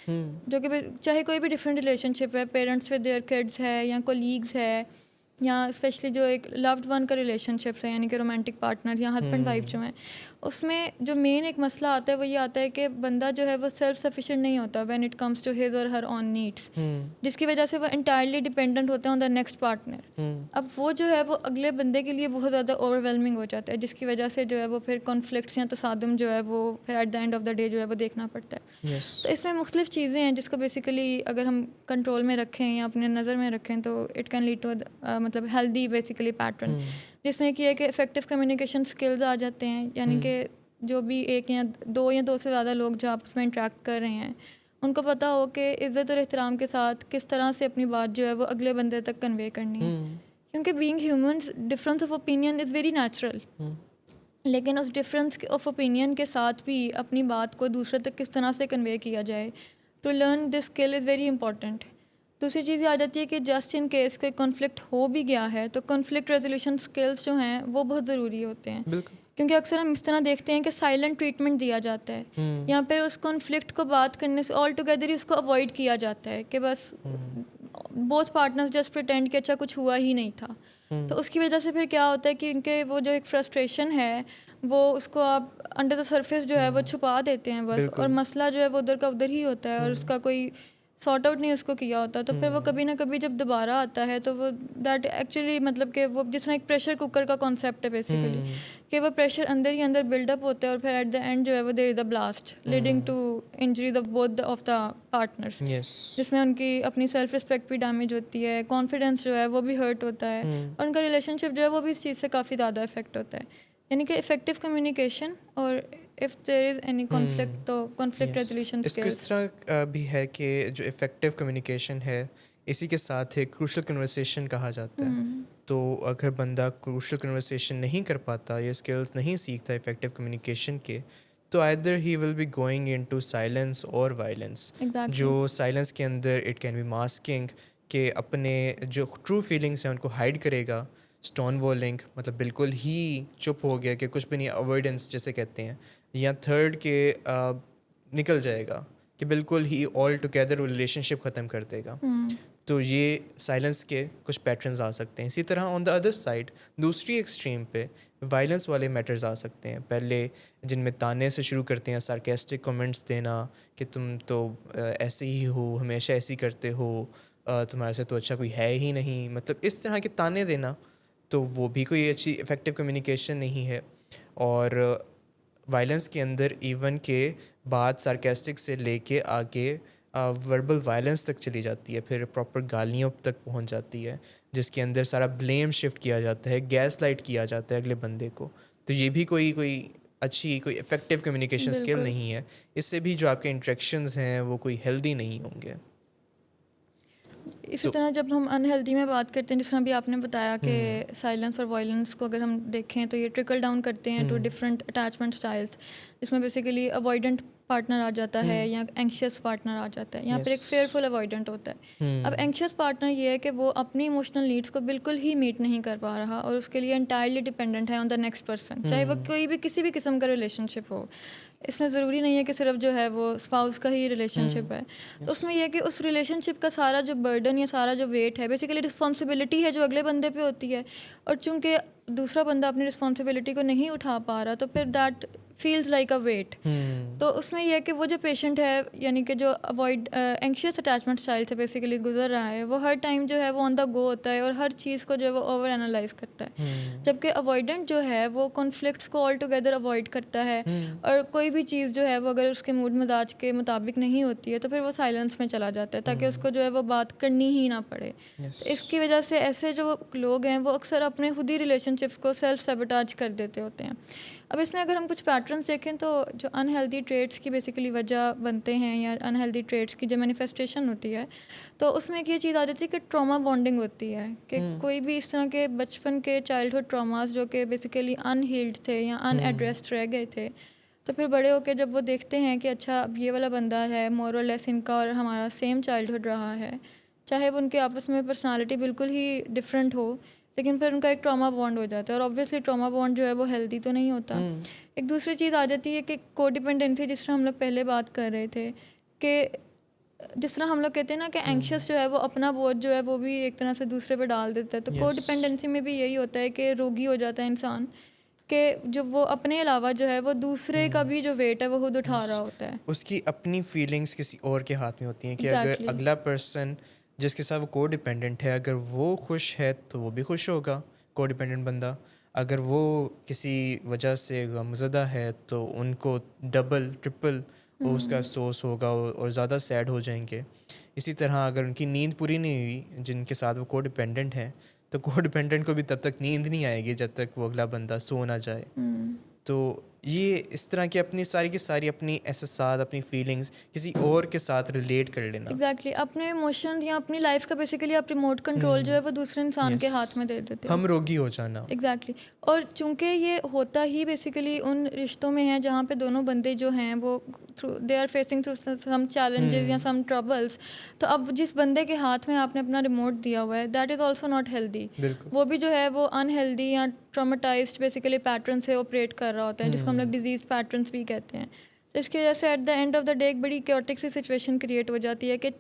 جو کہ چاہے کوئی بھی ڈفرینٹ ریلیشن شپ ہے, پیرنٹس ود دیئر کڈس ہے یا کولیگز ہے, یا اسپیشلی جو ایک لوڈ ون کا ریلیشن شپس ہے یعنی کہ رومانٹک پارٹنر یا ہسبینڈ وائف جو ہیں, اس میں جو مین ایک مسئلہ آتا ہے وہ یہ آتا ہے کہ بندہ جو ہے وہ سیلف سفیشینٹ نہیں ہوتا when it comes to his or her on needs, جس کی وجہ سے وہ انٹائرلی ڈپینڈنٹ ہوتے ہیں آن دا نیکسٹ پارٹنر. اب وہ جو ہے وہ اگلے بندے کے لیے بہت زیادہ اوور ویلمنگ ہو جاتا ہے, جس کی وجہ سے جو ہے وہ پھر کانفلکٹس یا تصادم جو ہے وہ پھر at the end of the day جو ہے وہ دیکھنا پڑتا ہے. تو اس میں مختلف چیزیں ہیں جس کو بیسیکلی اگر ہم کنٹرول میں رکھیں یا اپنے نظر میں رکھیں تو اٹ کین لیڈ ٹو مطلب ہیلدی بیسیکلی پیٹرن, جس میں کہ افیکٹو کمیونیکیشن اسکلز آ جاتے ہیں, یعنی کہ جو بھی ایک یا دو سے زیادہ لوگ جو آپس میں انٹریکٹ کر رہے ہیں ان کو پتہ ہو کہ عزت اور احترام کے ساتھ کس طرح سے اپنی بات جو ہے وہ اگلے بندے تک کنوے کرنی ہے. کیونکہ being humans difference of opinion is very natural, لیکن اس ڈفرینس آف اوپینین کے ساتھ بھی اپنی بات کو دوسرے تک کس طرح سے کنوے کیا جائے, to learn this skill is very important. دوسری چیز یہ آ جاتی ہے کہ جسٹ ان کیس کوئی کنفلکٹ ہو بھی گیا ہے تو کنفلکٹ ریزولیوشن اسکلس جو ہیں وہ بہت ضروری ہوتے ہیں. بالکل, کیونکہ اکثر ہم اس طرح دیکھتے ہیں کہ سائلنٹ ٹریٹمنٹ دیا جاتا ہے, یہاں پہ اس کنفلکٹ کو بات کرنے سے آل ٹوگیدر ہی اس کو اوائڈ کیا جاتا ہے کہ بس بوتھ پارٹنرز جسٹ پریٹینڈ کہ اچھا کچھ ہوا ہی نہیں تھا. تو اس کی وجہ سے پھر کیا ہوتا ہے کہ ان کے وہ جو ایک فرسٹریشن ہے وہ اس کو آپ انڈر دا سرفیس جو ہے وہ چھپا دیتے ہیں بس, اور مسئلہ جو ہے وہ ادھر کا ادھر ہی ہوتا ہے اور اس کا کوئی سارٹ آؤٹ نہیں اس کو کیا ہوتا. تو پھر وہ کبھی نہ کبھی جب دوبارہ آتا ہے تو وہ دیٹ ایکچولی مطلب کہ وہ جس طرح ایک پریشر کوکر کا کانسیپٹ ہے بیسیکلی, کہ وہ پریشر اندر ہی اندر بلڈ اپ ہوتا ہے اور پھر ایٹ دا اینڈ جو ہے وہ there is a blast leading to injuries of both of the partners, جس میں ان کی اپنی سیلف رسپیکٹ بھی ڈیمیج ہوتی ہے, کانفیڈینس جو ہے وہ بھی ہرٹ ہوتا ہے, اور ان کا ریلیشن شپ جو ہے وہ بھی اس چیز سے کافی زیادہ افیکٹ ہوتا ہے. یعنی کہ افیکٹو کمیونیکیشن اور if there is any conflict تو کانفلکٹ ریزولیوشن اس کو اس طرح بھی ہے کہ جو افیکٹو کمیونیکیشن ہے اسی کے ساتھ ایک کروشل کنورسیشن کہا جاتا ہے. تو اگر بندہ کروشل کنورسیشن نہیں کر پاتا یا اسکلس نہیں سیکھتا افیکٹو کمیونیکیشن کے, تو either he will be going into silence or violence. جو سائلنس کے اندر اٹ کین بی ماسکنگ, کہ اپنے جو ٹرو فیلنگس ہیں ان کو ہائڈ کرے گا, اسٹون والنگ مطلب بالکل ہی چپ ہو گیا کہ کچھ بھی نہیں, اوائڈنس جیسے کہتے ہیں, یا تھرڈ کہ نکل جائے گا کہ بالکل ہی آل ٹوگیدر ریلیشن شپ ختم کر دے گا. تو یہ سائلنس کے کچھ پیٹرنز آ سکتے ہیں. اسی طرح آن دا ادر سائڈ دوسری ایکسٹریم پہ وائلنس والے میٹرز آ سکتے ہیں, پہلے جن میں تانے سے شروع کرتے ہیں, سارکیسٹک کمنٹس دینا کہ تم تو ایسے ہی ہو, ہمیشہ ایسے ہی کرتے ہو, تمہارے سے تو اچھا کوئی ہے ہی نہیں, مطلب اس طرح کے تانے دینا, تو وہ بھی کوئی اچھی افیکٹو کمیونیکیشن نہیں ہے. اور وائلنس کے اندر ایون کہ بات سارکیسٹک سے لے کے آگے وربل وائلنس تک چلی جاتی ہے, پھر پراپر گالیوں تک پہنچ جاتی ہے, جس کے اندر سارا بلیم شفٹ کیا جاتا ہے, گیس لائٹ کیا جاتا ہے اگلے بندے کو. تو یہ بھی کوئی اچھی کوئی افیکٹو کمیونیکیشن اسکل نہیں ہے. اس سے بھی جو آپ کے انٹریکشنز ہیں وہ کوئی ہیلدی نہیں ہوں گے. اسی طرح جب ہم انہیلدی میں بات کرتے ہیں, جس طرح بھی آپ نے بتایا کہ سائلنس اور وائلنس کو اگر ہم دیکھیں تو یہ ٹرکل ڈاؤن کرتے ہیں ٹو ڈفرینٹ اٹیچمنٹ اسٹائلس, جس میں بیسیکلی اوائڈنٹ پارٹنر آ جاتا ہے یا اینکشیس پارٹنر آ جاتا ہے. یہاں پہ ایک فیئرفل اوائڈنٹ ہوتا ہے. اب اینکشیس پارٹنر یہ ہے کہ وہ اپنی ایموشنل نیڈس کو بالکل ہی میٹ نہیں کر پا رہا اور اس کے لیے انٹائرلی ڈپینڈنٹ ہے آن دا نیکسٹ پرسن, چاہے وہ کوئی بھی کسی بھی قسم کا ریلیشن شپ ہو. اس میں ضروری نہیں ہے کہ صرف جو ہے وہ اسپاؤس کا ہی ریلیشن شپ ہے. تو اس میں یہ ہے کہ اس ریلیشن شپ کا سارا جو برڈن یا سارا جو ویٹ ہے بیسیکلی رسپانسبلٹی ہے جو اگلے بندے پہ ہوتی ہے, اور چونکہ دوسرا بندہ اپنی رسپانسبلٹی کو نہیں اٹھا پا رہا تو پھر that feels like a weight. تو اس میں یہ ہے کہ وہ جو پیشنٹ ہے یعنی کہ جو اوائڈ اینکشیس اٹیچمنٹ اسٹائل سے بیسیکلی گزر رہا ہے, وہ ہر ٹائم جو ہے وہ آن دا گو ہوتا ہے اور ہر چیز کو جو ہے وہ اوور انالائز کرتا ہے. جبکہ اوائڈنٹ جو ہے وہ کنفلکٹس کو آل ٹوگیدر اوائڈ کرتا ہے, اور کوئی بھی چیز جو ہے وہ اگر اس کے موڈ مزاج کے مطابق نہیں ہوتی ہے تو پھر وہ سائلنس میں چلا جاتا ہے تاکہ اس کو جو ہے وہ بات کرنی ہی نہ پڑے. اس کی وجہ سے ایسے جو لوگ ہیں وہ اکثر اپنے خود ہی ریلیشن شپس کو سیلف سیبوٹاج کر دیتے ہوتے ہیں. اب اس میں اگر ہم کچھ پیٹرنس دیکھیں تو جو انہیلدی ٹریٹس کی بیسیکلی وجہ بنتے ہیں یا انہیلدی ٹریٹس کی جو مینیفیسٹیشن ہوتی ہے, تو اس میں ایک یہ چیز آ جاتی ہے کہ ٹراما بانڈنگ ہوتی ہے, کہ کوئی بھی اس طرح کے بچپن کے چائلڈہڈ ٹراماز جو کہ بیسیکلی ان ہیلڈ تھے یا ان ایڈریسڈ رہ گئے تھے, تو پھر بڑے ہو کے جب وہ دیکھتے ہیں کہ اچھا اب یہ والا بندہ ہے مور اور لیس ان کا اور ہمارا سیم چائلڈہڈ رہا ہے, چاہے وہ ان کے آپس میں پرسنالٹی بالکل ہی ڈفرینٹ ہو, لیکن پھر ان کا ایک ٹراما بانڈ ہو جاتا ہے, اور آبویسلی ٹراما بانڈ جو ہے وہ ہیلدی تو نہیں ہوتا. ایک دوسری چیز آ جاتی ہے کہ کو ڈیپینڈنسی, جس طرح ہم لوگ پہلے بات کر رہے تھے کہ جس طرح ہم لوگ کہتے ہیں نا کہ اینکشیس جو ہے وہ اپنا بوجھ جو ہے وہ بھی ایک طرح سے دوسرے پہ ڈال دیتا ہے, تو کو ڈیپینڈنسی میں بھی یہی ہوتا ہے کہ روگی ہو جاتا ہے انسان, کہ جو وہ اپنے علاوہ جو ہے وہ دوسرے کا بھی جو ویٹ ہے وہ خود اٹھا رہا ہوتا ہے. اس کی اپنی فیلنگس کسی اور کے ہاتھ میں ہوتی ہیں, کہ اگر اگلا پرسن جس کے ساتھ وہ کو ڈیپینڈنٹ ہے اگر وہ خوش ہے تو وہ بھی خوش ہوگا, کو ڈیپینڈنٹ بندہ. اگر وہ کسی وجہ سے غمزدہ ہے تو ان کو ڈبل ٹرپل اس کا افسوس ہوگا اور زیادہ سیڈ ہو جائیں گے. اسی طرح اگر ان کی نیند پوری نہیں ہوئی جن کے ساتھ وہ کو ڈیپینڈنٹ ہیں, تو کو ڈیپینڈنٹ کو بھی تب تک نیند نہیں آئے گی جب تک وہ اگلا بندہ سو نہ جائے. تو یہ اس طرح کی ساری کی ساری اپنی احساسات، اپنی فیلنگز کسی اور کے ساتھ ریلیٹ کر لینا. ایگزیکٹلی اپنے ایموشنز یا اپنی لائف کا بیسیکلی آپ ریموٹ کنٹرول جو ہے وہ دوسرے انسان کے ہاتھ میں دے دیتے ہم روگی ہو جانا. ایگزیکٹلی. اور چونکہ یہ ہوتا ہی بیسیکلی ان رشتوں میں ہے جہاں پہ دونوں بندے جو ہیں وہ they are facing through some challenges یا سم ٹربلس. تو اب جس بندے کے ہاتھ میں آپ نے اپنا ریموٹ دیا ہوا ہے that is also not healthy. وہ بھی جو ہے وہ انہیلدی یا ٹرامیٹائزڈ بیسیکلی پیٹرن سے آپریٹ کر رہا ہوتا ہے جس کو ہم لوگ ڈیزیز پیٹرنس بھی کہتے ہیں. تو اس کی وجہ سے at the end of the day ایک بڑی کیوٹک سی سچویشن کریٹ ہو جاتی ہے کہ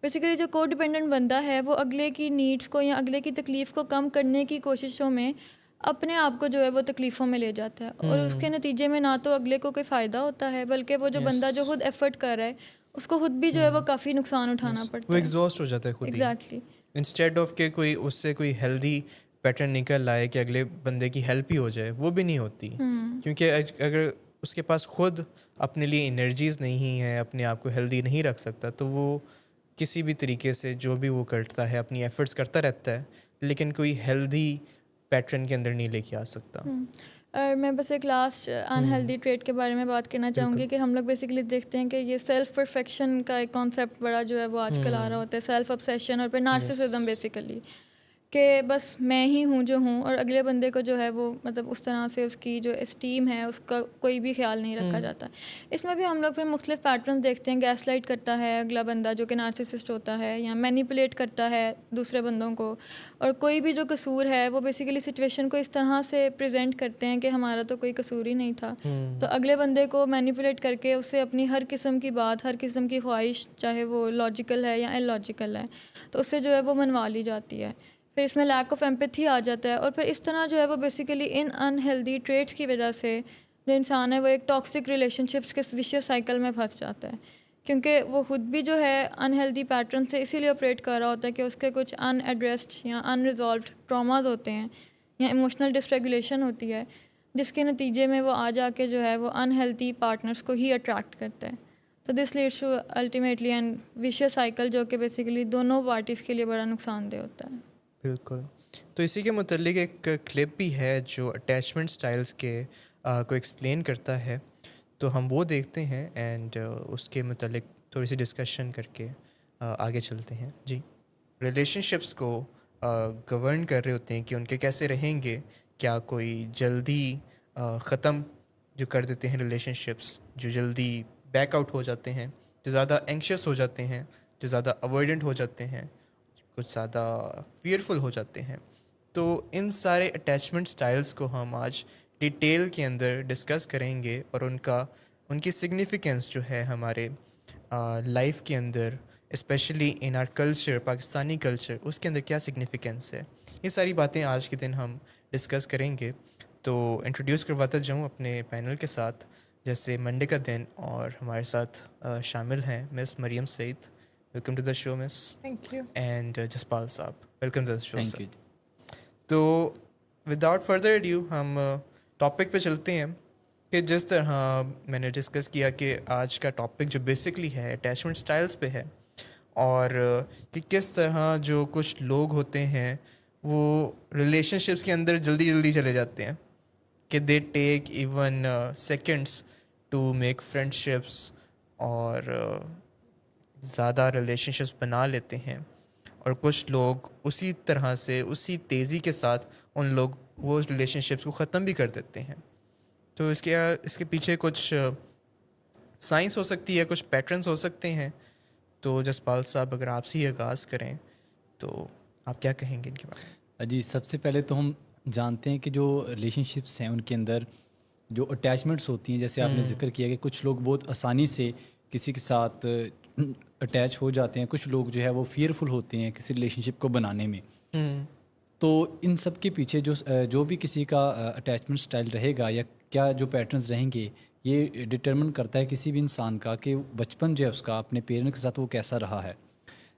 بیسیکلی جو کو ڈپینڈنٹ بندہ ہے وہ اگلے کی نیڈس کو یا اگلے کی تکلیف کو کم کرنے کی کوششوں میں اپنے آپ کو جو ہے وہ تکلیفوں میں لے جاتا ہے. اور اس کے نتیجے میں نہ تو اگلے کو کوئی فائدہ ہوتا ہے بلکہ وہ جو بندہ جو خود ایفرٹ کر رہا ہے اس کو خود بھی جو ہے وہ کافی نقصان اٹھانا پڑتا ہے. وہ ایگزاسٹ ہو جاتا ہے خود ہی. ایگزیکٹلی. انسٹیڈ آف کہ کوئی اس سے کوئی ہیلدی پیٹرن نکل آئے کہ اگلے بندے کی ہیلپ ہی ہو جائے، وہ بھی نہیں ہوتی. کیونکہ اگر اس کے پاس خود اپنے لیے انرجیز نہیں ہیں، اپنے آپ کو ہیلدی نہیں رکھ سکتا، تو وہ کسی بھی طریقے سے جو بھی وہ کرتا ہے اپنی ایفرٹس کرتا رہتا ہے لیکن کوئی ہیلدی پیٹرن کے اندر نہیں لے کے آ سکتا. اور میں بس ایک لاسٹ انہیلدی ٹریٹ کے بارے میں بات کرنا چاہوں گی کہ ہم لوگ بیسیکلی دیکھتے ہیں کہ یہ سیلف پرفیکشن کا ایک کانسیپٹ بڑا جو ہے وہ آج کل آ رہا ہوتا ہے. سیلف ابسیشن اور پھر نارسسزم بیسیکلی کہ بس میں ہی ہوں جو ہوں اور اگلے بندے کو جو ہے وہ مطلب اس طرح سے اس کی جو اسٹیم ہے اس کا کوئی بھی خیال نہیں رکھا جاتا. اس میں بھی ہم لوگ پھر مختلف پیٹرنز دیکھتے ہیں. گیس لائٹ کرتا ہے اگلا بندہ جو کہ نارسسسٹ ہوتا ہے، یا مینیپولیٹ کرتا ہے دوسرے بندوں کو، اور کوئی بھی جو قصور ہے وہ بیسیکلی سچویشن کو اس طرح سے پریزنٹ کرتے ہیں کہ ہمارا تو کوئی قصور ہی نہیں تھا. تو اگلے بندے کو مینیپولیٹ کر کے اسے اپنی ہر قسم کی بات، ہر قسم کی خواہش، چاہے وہ لاجیکل ہے یا ان لاجیکل ہے، تو اس سے جو ہے وہ منوا لی جاتی ہے. پھر اس میں لیک آف ایمپتھی آ جاتا ہے. اور پھر اس طرح جو ہے وہ بیسیکلی ان انہیلدی ٹریٹس کی وجہ سے جو انسان ہے وہ ایک ٹاکسک ریلیشن شپس کے ویشیس سائیکل میں پھنس جاتا ہے. کیونکہ وہ خود بھی جو ہے انہیلدی پیٹرن سے اسی لیے آپریٹ کر رہا ہوتا ہے کہ اس کے کچھ ان ایڈریسڈ یا ان ریزالوڈ ٹراماز ہوتے ہیں یا ایموشنل ڈس ریگولیشن ہوتی ہے، جس کے نتیجے میں وہ آ جا کے جو ہے وہ انہیلدی پارٹنرس کو ہی اٹریکٹ کرتا ہے. تو this leads to ultimately and vicious cycle جو کہ بیسیکلی دونوں پارٹیز کے لیے بڑا نقصان دہ ہوتا ہے. بالکل. تو اسی کے متعلق ایک کلپ بھی ہے جو اٹیچمنٹ سٹائلز کے کو ایکسپلین کرتا ہے، تو ہم وہ دیکھتے ہیں اینڈ اس کے متعلق تھوڑی سی ڈسکشن کر کے آگے چلتے ہیں. جی. ریلیشن شپس کو گورن کر رہے ہوتے ہیں کہ ان کے کیسے رہیں گے. کیا کوئی جلدی ختم جو کر دیتے ہیں ریلیشن شپس، جو جلدی بیک آؤٹ ہو جاتے ہیں، جو زیادہ اینکشیس ہو جاتے ہیں، جو زیادہ اوائڈنٹ ہو جاتے ہیں، کچھ زیادہ فیئرفل ہو جاتے ہیں. تو ان سارے اٹیچمنٹ سٹائلز کو ہم آج ڈیٹیل کے اندر ڈسکس کریں گے اور ان کی سگنیفیکنس جو ہے ہمارے لائف کے اندر، specially in our culture, Pakistani culture, اس کے اندر کیا سگنیفیکنس ہے. یہ ساری باتیں آج کے دن ہم ڈسکس کریں گے. تو انٹروڈیوس کرواتا جاؤں اپنے پینل کے ساتھ. جیسے منڈے کا دن اور ہمارے ساتھ شامل ہیں miss Maryam Saeed. Welcome to the show miss. Thank you. And Jaspal صاحب، welcome to the show. Thank you. تو وداؤٹ فردر ایڈیو ہم ٹاپک پہ چلتے ہیں کہ جس طرح میں نے ڈسکس کیا کہ آج کا ٹاپک جو بیسکلی ہے اٹیچمنٹ سٹائلز پہ ہے، اور کہ کس طرح جو کچھ لوگ ہوتے ہیں وہ ریلیشن شپس کے اندر جلدی جلدی چلے جاتے ہیں کہ they take even seconds to make friendships, اور زیادہ ریلیشن شپس بنا لیتے ہیں. اور کچھ لوگ اسی طرح سے اسی تیزی کے ساتھ وہ ریلیشن شپس کو ختم بھی کر دیتے ہیں. تو اس کے پیچھے کچھ سائنس ہو سکتی ہے، کچھ پیٹرنس ہو سکتے ہیں. تو جسپال صاحب اگر آپ سے ہی آغاز کریں تو آپ کیا کہیں گے ان کے بارے میں؟ جی، سب سے پہلے تو ہم جانتے ہیں کہ جو ریلیشن شپس ہیں ان کے اندر جو اٹیچمنٹس ہوتی ہیں، جیسے آپ نے ذکر کیا کہ کچھ لوگ بہت آسانی سے کسی کے ساتھ اٹیچ ہو جاتے ہیں، کچھ لوگ جو ہے وہ فیئرفل ہوتے ہیں کسی ریلیشن شپ کو بنانے میں. تو ان سب کے پیچھے جو بھی کسی کا اٹیچمنٹ سٹائل رہے گا یا کیا جو پیٹرنز رہیں گے، یہ ڈٹرمن کرتا ہے کسی بھی انسان کا کہ بچپن جو ہے اس کا اپنے پیرنٹ کے ساتھ وہ کیسا رہا ہے.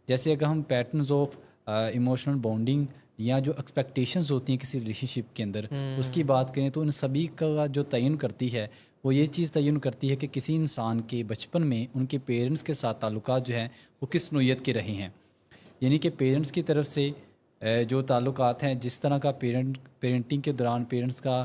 جیسے اگر ہم پیٹرنز آف ایموشنل بانڈنگ یا جو ایکسپیکٹیشنز ہوتی ہیں کسی ریلیشن شپ کے اندر، اس کی بات کریں تو ان سبھی کا جو تعین کرتی ہے وہ یہ چیز تعین کرتی ہے کہ کسی انسان کے بچپن میں ان کے پیرنٹس کے ساتھ تعلقات جو ہیں وہ کس نوعیت کے رہے ہیں. یعنی کہ پیرنٹس کی طرف سے جو تعلقات ہیں، جس طرح کا پیرنٹنگ کے دوران پیرنٹس کا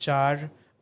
4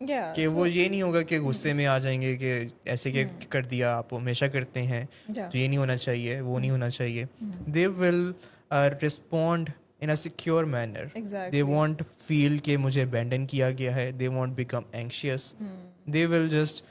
Yeah, کہ so وہ یہ نہیں ہوگا کہ غصے میں آ جائیں گے کہ ایسے کہ کر دیا آپ ہمیشہ کرتے ہیں yeah. تو یہ نہیں ہونا چاہیے وہ نہیں ہونا چاہیے. They will respond in a secure manner. They Exactly. Want feel کہ مجھے ابینڈن کیا گیا ہے. They want become anxious. They will just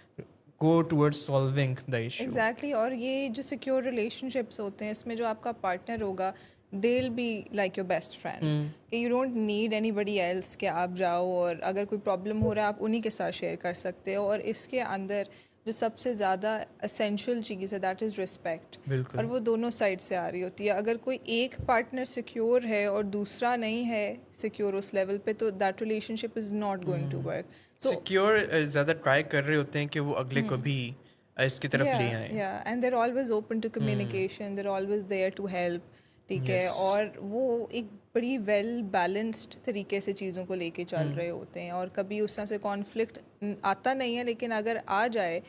go toward solving the issue. Exactly. اور یہ جو سیکیور ریلیشن شپس ہوتے ہیں اس میں جو آپ کا پارٹنر ہوگا they will be like your best friend کہ you don't need anybody else کہ آپ جاؤ اور اگر کوئی پرابلم ہو رہا ہے آپ انہی کے ساتھ شیئر کر سکتے ہو. اور اس کے اندر جو سب سے زیادہ اسینشیل چیز ہے دیٹ از رسپیکٹ. بالکل. اور وہ دونوں سائڈ سے آ رہی ہوتی ہے. اگر کوئی ایک پارٹنر سیکیور ہے اور دوسرا نہیں ہے سیکیور اس لیول پہ تو that relationship is not going to work. Secure زیادہ ٹرائی کر رہے ہوتے ہیں کہ وہ اگلے کو بھی اس کی طرف لے آئیں. And they're always open to communication. They're always there to help. ٹھیک ہے. اور وہ ایک بڑی ویل بیلنسڈ طریقے سے چیزوں کو لے کے چل رہے ہوتے ہیں اور کبھی اس طرح سے کانفلکٹ آتا نہیں ہے لیکن اگر آ جائے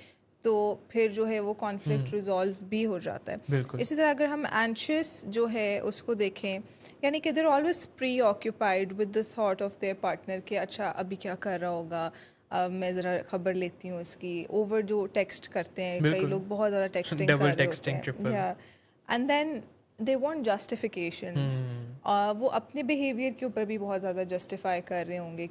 تو پھر جو ہے وہ کانفلکٹ ریزالو بھی ہو جاتا ہے. بالکل. اسی طرح اگر ہم اینشیس جو ہے اس کو دیکھیں یعنی کہ they're always preoccupied with the thought of their partner کہ اچھا ابھی کیا کر رہا ہوگا میں ذرا خبر لیتی ہوں اس کی. اوور جو ٹیکسٹ کرتے ہیں کئی لوگ بہت زیادہ ٹیکسٹنگ کر رہے ہوتے ہیں. And then they want justifications. وہ اپنے بیہیویئر کے اوپر بھی بہت زیادہ جسٹیفائی کر رہے ہوں گے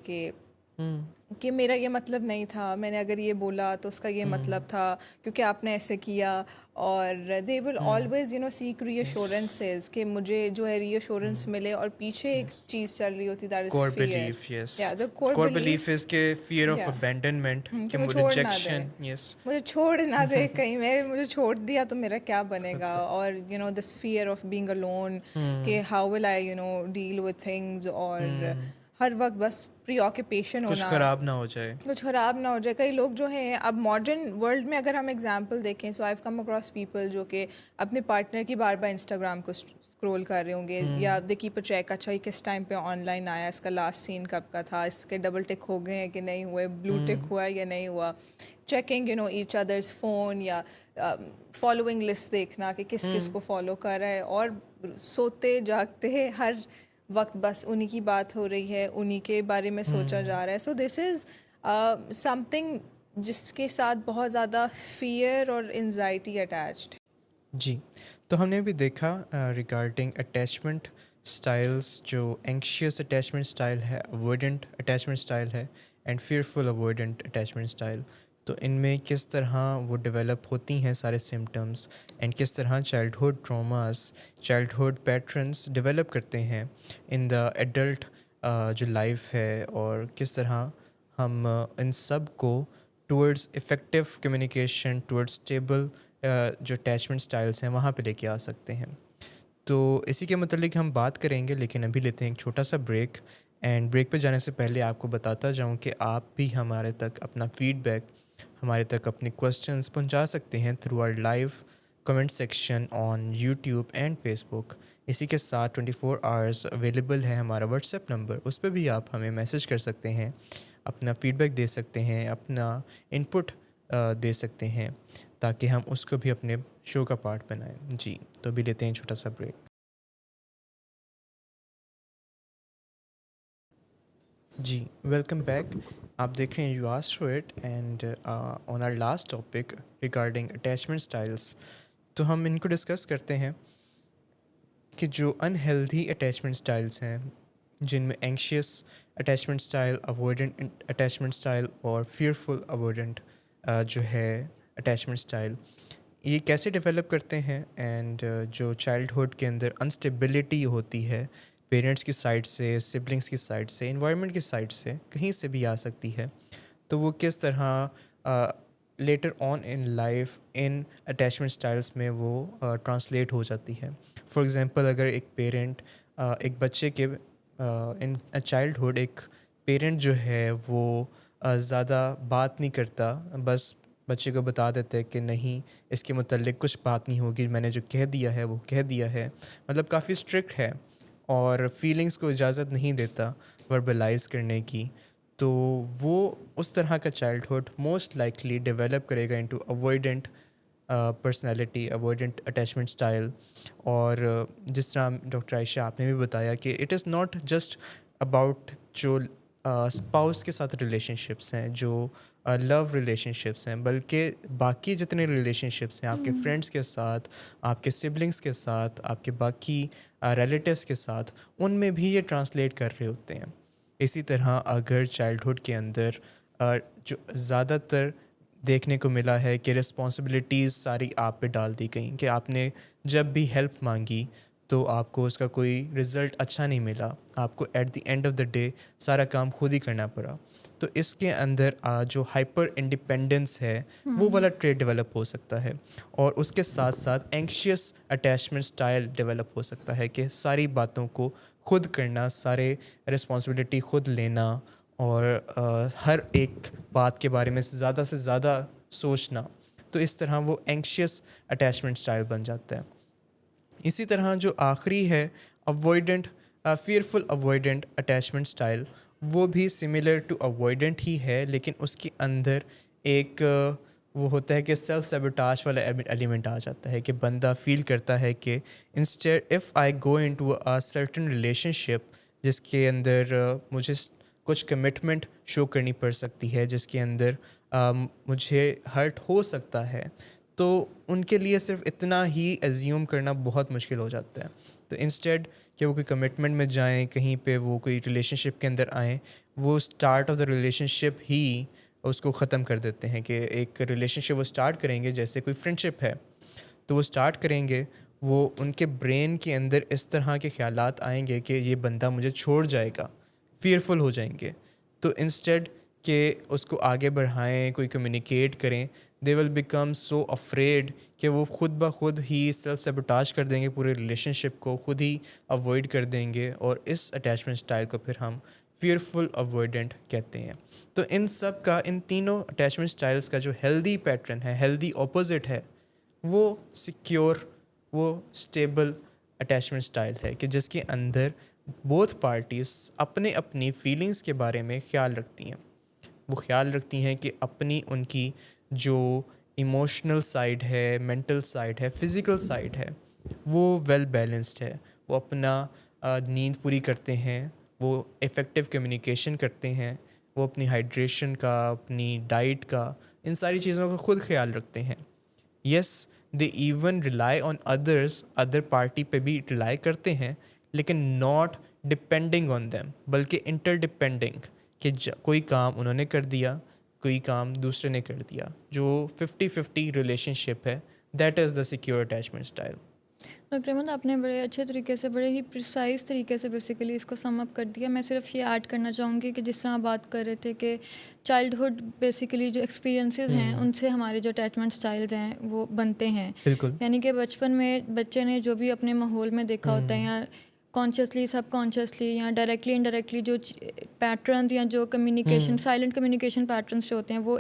کہ میرا یہ مطلب نہیں تھا. میں نے اگر یہ بولا تو اس کا یہ مطلب تھا کیونکہ آپ نے ایسے کیا. اور دے will always seek re assurances کہ مجھے جو ہے ری ایشورنس ملے. اور پیچھے ایک چیز چل رہی ہوتی that is fear. Core belief is کہ فیئر آف ابینڈنمنٹ کہ ریجیکشن. مجھے چھوڑ نہ دے کہیں مجھے چھوڑ دیا تو میرا کیا بنے گا. اور this fear of being alone کہ how will I deal with things. اور ہر وقت بس پری آکیوپیشن ہونا کچھ خراب نہ ہو جائے. کئی لوگ جو ہیں اب ماڈرن ورلڈ میں اگر ہم ایگزامپل دیکھیں so I have come across people جو کہ اپنے پارٹنر کی بار بار انسٹاگرام کو اسکرول کر رہے ہوں گے یا دے کیپ اے چیک اچھا یہ کس ٹائم پہ آن لائن آیا, اس کا لاسٹ سین کب کا تھا, اس کے ڈبل ٹک ہو گئے ہیں کہ نہیں ہوئے, بلو ٹک ہوا ہے یا نہیں ہوا, چیکنگ ایچ ادرس فون یا فالوئنگ لسٹ دیکھنا کہ کس کس کو فالو کر رہا ہے. اور سوتے جاگتے ہر وقت بس انہی کی بات ہو رہی ہے, انہی کے بارے میں سوچا جا رہا ہے. سو دس از سم تھنگ جس کے ساتھ بہت زیادہ فیئر اور انزائٹی اٹیچڈ. جی تو ہم نے بھی دیکھا ریگارڈنگ اٹیچمنٹ اسٹائلس جو اینکشیس اٹیچمنٹ اسٹائل ہے, اوائڈنٹ اٹیچمنٹ اسٹائل ہے and fearful avoidant attachment style. تو ان میں کس طرح وہ ڈیولپ ہوتی ہیں سارے سمٹمس اینڈ کس طرح childhood traumas childhood patterns develop کرتے ہیں ان دا ایڈلٹ جو لائف ہے, اور کس طرح ہم ان سب کو towards effective communication towards stable جو اٹیچمنٹ اسٹائلس ہیں وہاں پہ لے کے آ سکتے ہیں. تو اسی کے متعلق ہم بات کریں گے لیکن ابھی لیتے ہیں ایک چھوٹا سا بریک. اینڈ بریک پہ جانے سے پہلے آپ کو بتاتا جاؤں کہ آپ بھی ہمارے تک اپنا فیڈ بیک, ہمارے تک اپنے کوسچنس پہنچا سکتے ہیں through our live comment section on YouTube and Facebook. اسی کے ساتھ 24 آورس اویلیبل ہے ہمارا واٹس ایپ نمبر, اس پہ بھی آپ ہمیں میسج کر سکتے ہیں, اپنا فیڈ بیک دے سکتے ہیں, اپنا انپٹ دے سکتے ہیں تاکہ ہم اس کو بھی اپنے شو کا پارٹ بنائیں. جی تو بھی لیتے ہیں چھوٹا سا بریک. جی ویلکم بیک. آپ دیکھ رہے ہیں you asked for it and on are last topic regarding attachment styles. تو ہم ان کو ڈسکس کرتے ہیں کہ جو انہیلدی اٹیچمنٹ اسٹائلس ہیں جن میں anxious attachment style, avoidant attachment style اور فیئرفل اوائڈنٹ جو ہے اٹیچمنٹ اسٹائل, یہ کیسے ڈیولپ کرتے ہیں. اینڈ جو چائلڈہڈ کے اندر انسٹیبلٹی ہوتی ہے پیرنٹس کی سائڈ سے, سبلنگس کی سائڈ سے, انوائرمنٹ کی سائڈ سے, کہیں سے بھی آ سکتی ہے, تو وہ کس طرح later on in life in attachment styles میں وہ ٹرانسلیٹ ہو جاتی ہے. فار ایگزامپل اگر ایک پیرنٹ ایک بچے کے ان چائلڈہڈ ایک پیرنٹ جو ہے وہ زیادہ بات نہیں کرتا, بس بچے کو بتا دیتے کہ نہیں اس کے متعلق کچھ بات نہیں ہوگی, میں نے جو کہہ دیا ہے وہ کہہ دیا ہے, مطلب کافی اسٹرکٹ ہے اور فیلنگس کو اجازت نہیں دیتا وربلائز کرنے کی, تو وہ اس طرح کا چائلڈہڈ موسٹ لائکلی ڈیولپ کرے گا into avoidant personality, avoidant attachment style. اور جس طرح ڈاکٹر عائشہ آپ نے بھی بتایا کہ it is not just about جو اسپاؤس کے ساتھ ریلیشن شپس ہیں, جو لو ریلیشن شپس ہیں, بلکہ باقی جتنے ریلیشن شپس ہیں آپ کے فرینڈس کے ساتھ, آپ کے سبلنگس کے ساتھ, آپ کے باقی ریلیٹیوس کے ساتھ, ان میں بھی یہ ٹرانسلیٹ کر رہے ہوتے ہیں. اسی طرح اگر چائلڈہڈ کے اندر جو زیادہ تر دیکھنے کو ملا ہے کہ رسپانسبلٹیز ساری آپ پہ ڈال دی گئیں, کہ آپ نے جب بھی ہیلپ مانگی تو آپ کو اس کا کوئی رزلٹ اچھا نہیں ملا, آپ کو at the end of the day سارا کام خود ہی کرنا پڑا. تو اس کے اندر جو ہائپر انڈیپینڈنس ہے وہ والا ٹریٹ ڈیولپ ہو سکتا ہے, اور اس کے ساتھ ساتھ اینکشیس اٹیچمنٹ اسٹائل ڈیولپ ہو سکتا ہے, کہ ساری باتوں کو خود کرنا, سارے رسپانسبلٹی خود لینا, اور ہر ایک بات کے بارے میں زیادہ سے زیادہ سوچنا. تو اس طرح وہ اینکشیس اٹیچمنٹ اسٹائل بن جاتا ہے. اسی طرح جو آخری ہے avoidant fearful avoidant attachment style, وہ بھی سملر ٹو اوائڈنٹ ہی ہے, لیکن اس کے اندر ایک وہ ہوتا ہے کہ سیلف سیبوٹاج والا ایلیمنٹ آ جاتا ہے, کہ بندہ فیل کرتا ہے کہ instead of I go into a certain relationship جس کے اندر مجھے کچھ کمٹمنٹ شو کرنی پڑ سکتی ہے, جس کے اندر مجھے ہرٹ ہو سکتا ہے, تو ان کے لیے صرف اتنا ہی ایزیوم کرنا بہت مشکل ہو جاتا ہے. تو انسٹیڈ کہ وہ کوئی کمٹمنٹ میں جائیں, کہیں پہ وہ کوئی ریلیشن شپ کے اندر آئیں, وہ اسٹارٹ آف دا ریلیشن شپ ہی اس کو ختم کر دیتے ہیں. کہ ایک ریلیشن شپ وہ اسٹارٹ کریں گے, جیسے کوئی فرینڈ شپ ہے تو وہ اسٹارٹ کریں گے, وہ ان کے برین کے اندر اس طرح کے خیالات آئیں گے کہ یہ بندہ مجھے چھوڑ جائے گا, فیئرفل ہو جائیں گے. تو انسٹیڈ کہ اس کو آگے بڑھائیں, کوئی کمیونیکیٹ کریں, دے ول بیکم سو افریڈ کہ وہ خود بخود ہی سیلف سیبوٹاج کر دیں گے, پورے ریلیشن شپ کو خود ہی اوائڈ کر دیں گے, اور اس اٹیچمنٹ اسٹائل کو پھر ہم فیئرفل اوائڈنٹ کہتے ہیں. تو ان سب کا, ان تینوں اٹیچمنٹ اسٹائلس کا جو ہیلدی پیٹرن ہے, ہیلدی اپوزٹ ہے, وہ سیکیور, وہ اسٹیبل اٹیچمنٹ اسٹائل ہے, کہ جس کے اندر بوتھ پارٹیز اپنے اپنی فیلنگس کے بارے میں خیال رکھتی ہیں. وہ خیال رکھتی ہیں کہ اپنی ان کی جو ایموشنل سائڈ ہے, مینٹل سائڈ ہے, فزیکل سائڈ ہے, وہ ویل بیلنسڈ ہے. وہ اپنا نیند پوری کرتے ہیں, وہ افیکٹو کمیونیکیشن کرتے ہیں, وہ اپنی ہائیڈریشن کا, اپنی ڈائٹ کا, ان ساری چیزوں کا خود خیال رکھتے ہیں. Yes, they even rely on others, other party پہ بھی ریلائی کرتے ہیں, لیکن ناٹ ڈپینڈنگ آن دیم, بلکہ انٹر ڈپینڈنگ, کہ کوئی کام انہوں نے کر دیا, کوئی کام دوسرے نے کر دیا. جو 50-50 ریلیشن شپ ہے, that is the secure attachment style. Doctor Ahmad, آپ نے بڑے اچھے طریقے سے, بڑے ہی پریسائز طریقے سے بیسیکلی اس کو سم اپ کر دیا. میں صرف یہ ایڈ کرنا چاہوں گی کہ جس طرح بات کر رہے تھے کہ چائلڈہڈ بیسیکلی جو ایکسپیرینسز ہیں ان سے ہمارے جو اٹیچمنٹ اسٹائلز ہیں وہ بنتے ہیں. بالکل, یعنی کہ بچپن میں بچے نے جو بھی اپنے ماحول میں دیکھا ہوتا ہے, یا کانشیسلی, سب کانشیسلی, یا ڈائریکٹلی انڈائریکٹلی جو پیٹرنز یا جو کمیونیکیشن, سائلنٹ کمیونیکیشن پیٹرنس جو ہوتے ہیں وہ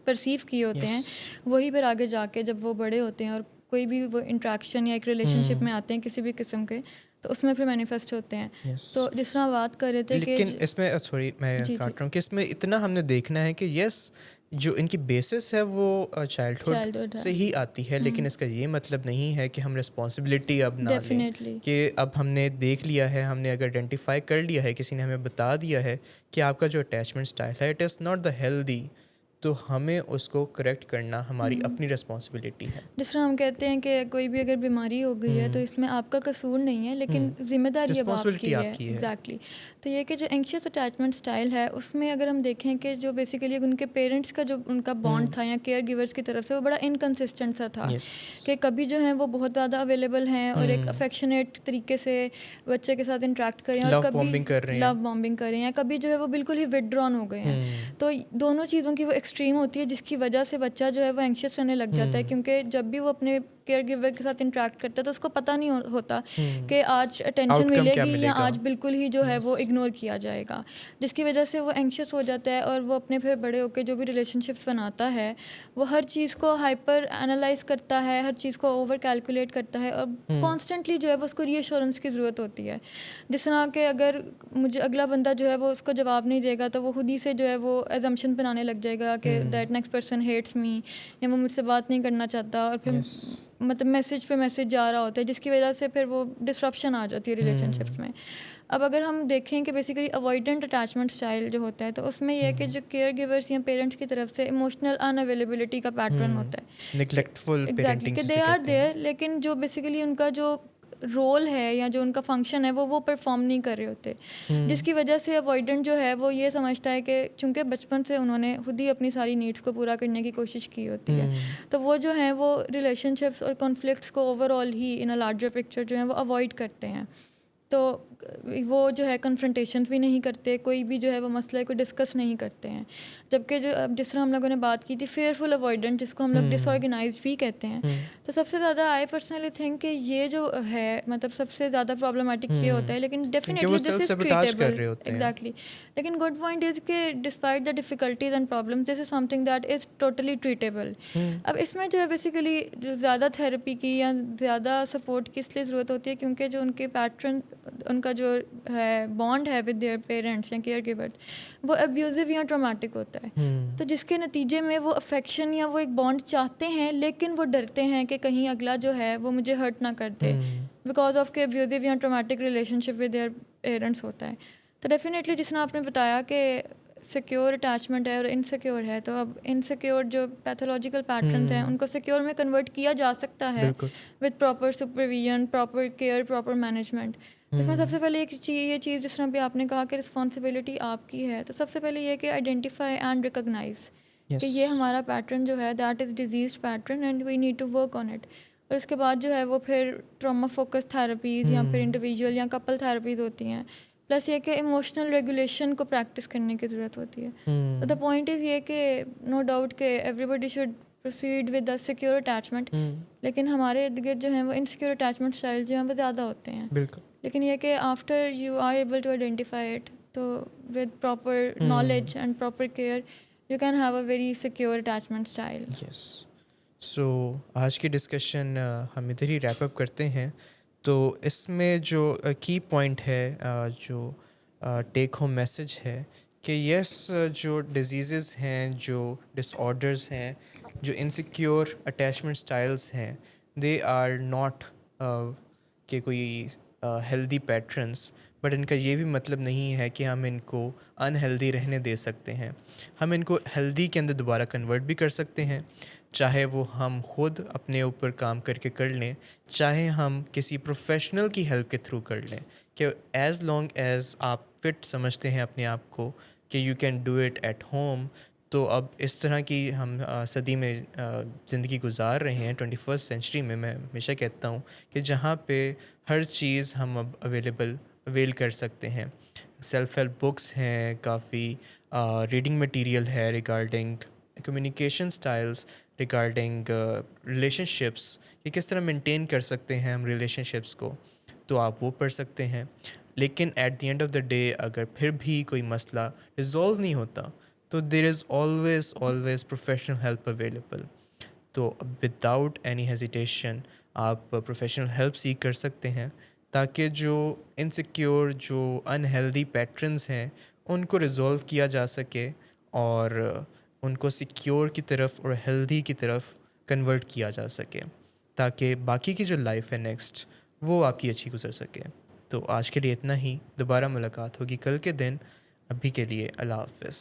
پرسیو کیے ہوتے ہیں, وہی پھر آگے جا کے جب وہ بڑے ہوتے ہیں اور کوئی بھی وہ انٹریکشن یا ایک ریلیشن شپ میں آتے ہیں کسی بھی قسم کے, تو اس میں پھر مینیفیسٹ ہوتے ہیں. تو جس طرح بات کر رہے تھے کہ لیکن اس میں سوری میں کاٹ رہا ہوں, کہ اس میں اتنا ہم نے دیکھنا ہے کہ یس, جو ان کی بیسس ہے وہ چائلڈہڈ سے ہی آتی ہے, لیکن اس کا یہ مطلب نہیں ہے کہ ہم رسپانسبلٹی اب نہ لیں, کہ اب ہم نے دیکھ لیا ہے, ہم نے اگر آئیڈینٹیفائی کر لیا ہے, کسی نے ہمیں بتا دیا ہے کہ آپ کا جو اٹیچمنٹ اسٹائل ہے it is not the healthy, تو ہمیں اس کو کریکٹ کرنا ہماری اپنی رسپانسبلٹی ہے. جس طرح ہم کہتے ہیں کہ کوئی بھی اگر بیماری ہو گئی ہے تو اس میں آپ کا قصور نہیں ہے, لیکن ذمہ داری اب آپ کی ہے. ایگزیکٹلی. تو یہ کہ جو اینکشیس اٹیچمنٹ اسٹائل ہے اس میں اگر ہم دیکھیں کہ جو بیسیکلی ان کے پیرنٹس کا جو ان کا بانڈ تھا یا کیئر گیورس کی طرف سے, وہ بڑا انکنسسٹنٹ سا تھا, کہ کبھی جو ہیں وہ بہت زیادہ اویلیبل ہیں اور ایک افیکشنیٹ طریقے سے بچے کے ساتھ انٹریکٹ کریں, اور کبھی لو بامبنگ کر رہے ہیں, کبھی جو ہے وہ بالکل ہی ود ڈران ہو گئے ہیں. تو دونوں چیزوں کی وہ ایکسٹریم ہوتی ہے, جس کی وجہ سے بچہ جو ہے وہ اینکشیس رہنے لگ جاتا ہے, کیونکہ جب بھی وہ اپنے کیئر گیور کے ساتھ انٹریکٹ کرتا ہے تو اس کو پتہ نہیں ہوتا کہ آج اٹینشن ملے گی یا آج بالکل ہی جو ہے وہ اگنور کیا جائے گا, جس کی وجہ سے وہ اینکشیس ہو جاتا ہے. اور وہ اپنے پھر بڑے ہو کے جو بھی ریلیشن شپس بناتا ہے وہ ہر چیز کو ہائپر انالائز کرتا ہے, ہر چیز کو اوور کیلکولیٹ کرتا ہے, اور کانسٹنٹلی جو ہے وہ اس کو ری ایشورنس کی ضرورت ہوتی ہے. جس طرح کہ اگر مجھے اگلا بندہ جو ہے وہ اس کو جواب نہیں دے گا تو وہ خود ہی سے جو ہے وہ ایزمپشن بنانے لگ جائے گا کہ دیٹ نیکسٹ پرسن ہیٹس می یا وہ مجھ سے بات نہیں کرنا چاہتا, اور پھر مطلب میسیج پہ میسیج جا رہا ہوتا ہے جس کی وجہ سے پھر وہ ڈسرپشن آ جاتی ہے ریلیشن شپس میں. اب اگر ہم دیکھیں کہ بیسیکلی اوائڈنٹ اٹیچمنٹ اسٹائل جو ہوتا ہے تو اس میں یہ ہے کہ جو کیئر گیورس یا پیرنٹس کی طرف سے ایموشنل ان اویلیبلٹی کا پیٹرن ہوتا ہے, نیگلیکٹفل ایگزیکٹلی, کہ دے آر دیئر, لیکن جو بیسیکلی ان کا جو رول ہے یا جو ان کا فنکشن ہے وہ پرفارم نہیں کر رہے ہوتے, جس کی وجہ سے اوائڈنٹ جو ہے وہ یہ سمجھتا ہے کہ چونکہ بچپن سے انہوں نے خود ہی اپنی ساری نیڈس کو پورا کرنے کی کوشش کی ہوتی ہے, تو وہ جو ہیں وہ ریلیشن شپس اور کانفلکٹس کو over all he in a larger picture جو ہیں وہ اوائڈ کرتے ہیں. تو وہ جو ہے کنفرنٹیشنز بھی نہیں کرتے, کوئی بھی جو ہے وہ مسئلے کو ڈسکس نہیں کرتے ہیں. جبکہ جو جس طرح ہم لوگوں نے بات کی تھی فیئرفل اوائڈنٹ, جس کو ہم لوگ ڈس آرگنائزڈ بھی کہتے ہیں, تو سب سے زیادہ آئی پرسنلی تھنک کہ یہ جو ہے مطلب سب سے زیادہ پرابلمٹک یہ ہوتا ہے, لیکن definitely this is treatable, exactly. لیکن گڈ پوائنٹ از کہ despite the difficulties and problem this is some thing that is totally treatable. اب اس میں جو ہے بیسیکلی زیادہ تھیراپی کی یا زیادہ سپورٹ کی اس لیے ضرورت ہوتی ہے کیونکہ جو ان کے پیٹرن, ان کا جو ہے بانڈ ہے ود دیئر پیرنٹس یا کیئر گیورس, وہ ابیوزو یا ٹرامیٹک ہوتا ہے. تو جس کے نتیجے میں وہ افیکشن یا وہ ایک بانڈ چاہتے ہیں لیکن وہ ڈرتے ہیں کہ کہیں اگلا جو ہے وہ مجھے ہرٹ نہ کر دے بیکاز آف کے ابیوزو یا traumatic relationship with their parents ہوتا ہے. تو ڈیفینیٹلی جس نے آپ نے بتایا کہ سیکیور اٹیچمنٹ ہے اور انسیکیور ہے, تو اب انسیکیور جو پیتھولوجیکل پیٹرنز ہیں ان کو سیکیور میں کنورٹ کیا جا سکتا ہے with proper supervision, proper care, proper management. اس میں سب سے پہلے ایک یہ چیز جس طرح بھی آپ نے کہا کہ رسپانسبلٹی آپ کی ہے, تو سب سے پہلے یہ کہ آئیڈینٹیفائی اینڈ ریکگنائز کہ یہ ہمارا پیٹرن جو ہے that is disease pattern and we need to work on it. اور اس کے بعد جو ہے وہ پھر ٹراما فوکس تھراپیز یا پھر انڈیویجول یا کپل تھراپیز ہوتی ہیں, پلس یہ کہ ایموشنل ریگولیشن کو پریکٹس کرنے کی ضرورت ہوتی ہے. تو دا پوائنٹ از یہ کہ نو ڈاؤٹ کہ everybody should proceed with the secure attachment, لیکن ہمارے ارد گرد جو ہیں وہ انسیکیور اٹیچمنٹ اسٹائل جو ہیں وہ زیادہ ہوتے ہیں. بالکل. لیکن یہ کہ after you are able to identify it, تو with proper knowledge and proper care you can have a very secure attachment style. Yes. So آج کی ڈسکشن ہم ادھر ہی ریپ اپ کرتے ہیں. تو اس میں جو کی پوائنٹ ہے, جو ٹیک ہوم میسج ہے کہ یس, جو ڈیزیزز ہیں, جو ڈس آرڈرز ہیں, جو انسیکیور اٹیچمنٹ اسٹائلس ہیں, دے آر ناٹ کہ کوئی ہیلدی پیٹرنس, بٹ ان کا یہ بھی مطلب نہیں ہے کہ ہم ان کو انہیلدی رہنے دے سکتے ہیں. ہم ان کو ہیلدی کے اندر دوبارہ کنورٹ بھی کر سکتے ہیں, چاہے وہ ہم خود اپنے اوپر کام کر کے کر لیں, چاہے ہم کسی پروفیشنل کی ہیلپ کے تھرو کر لیں, کہ ایز لانگ ایز آپ فٹ سمجھتے ہیں اپنے آپ کو کہ you can do it at home. تو اب اس طرح کی ہم صدی میں زندگی گزار رہے ہیں, 21 سینچری میں. میں ہمیشہ کہتا ہوں کہ جہاں پہ ہر چیز ہم اب اویل کر سکتے ہیں. سیلف ہیلپ بکس ہیں, کافی ریڈنگ مٹیریل ہے regarding communication styles, regarding relation ships, کہ کس طرح مینٹین کر سکتے ہیں ہم ریلیشن شپس کو, تو آپ وہ پڑھ سکتے ہیں. لیکن at the end of the day اگر پھر بھی کوئی مسئلہ ریزالو نہیں ہوتا تو there is always professional help available. تو وداؤٹ اینی ہیزیٹیشن آپ پروفیشنل ہیلپ سیکھ کر سکتے ہیں, تاکہ جو انسیکیور, جو انہیلدی پیٹرنز ہیں ان کو ریزالو کیا جا سکے اور ان کو سیکیور کی طرف اور ہیلدی کی طرف کنورٹ کیا جا سکے, تاکہ باقی کی جو لائف ہے نیکسٹ وہ آپ کی اچھی گزر سکے. تو آج کے لیے اتنا ہی, دوبارہ ملاقات ہوگی کل کے دن. ابھی کے لیے اللہ حافظ.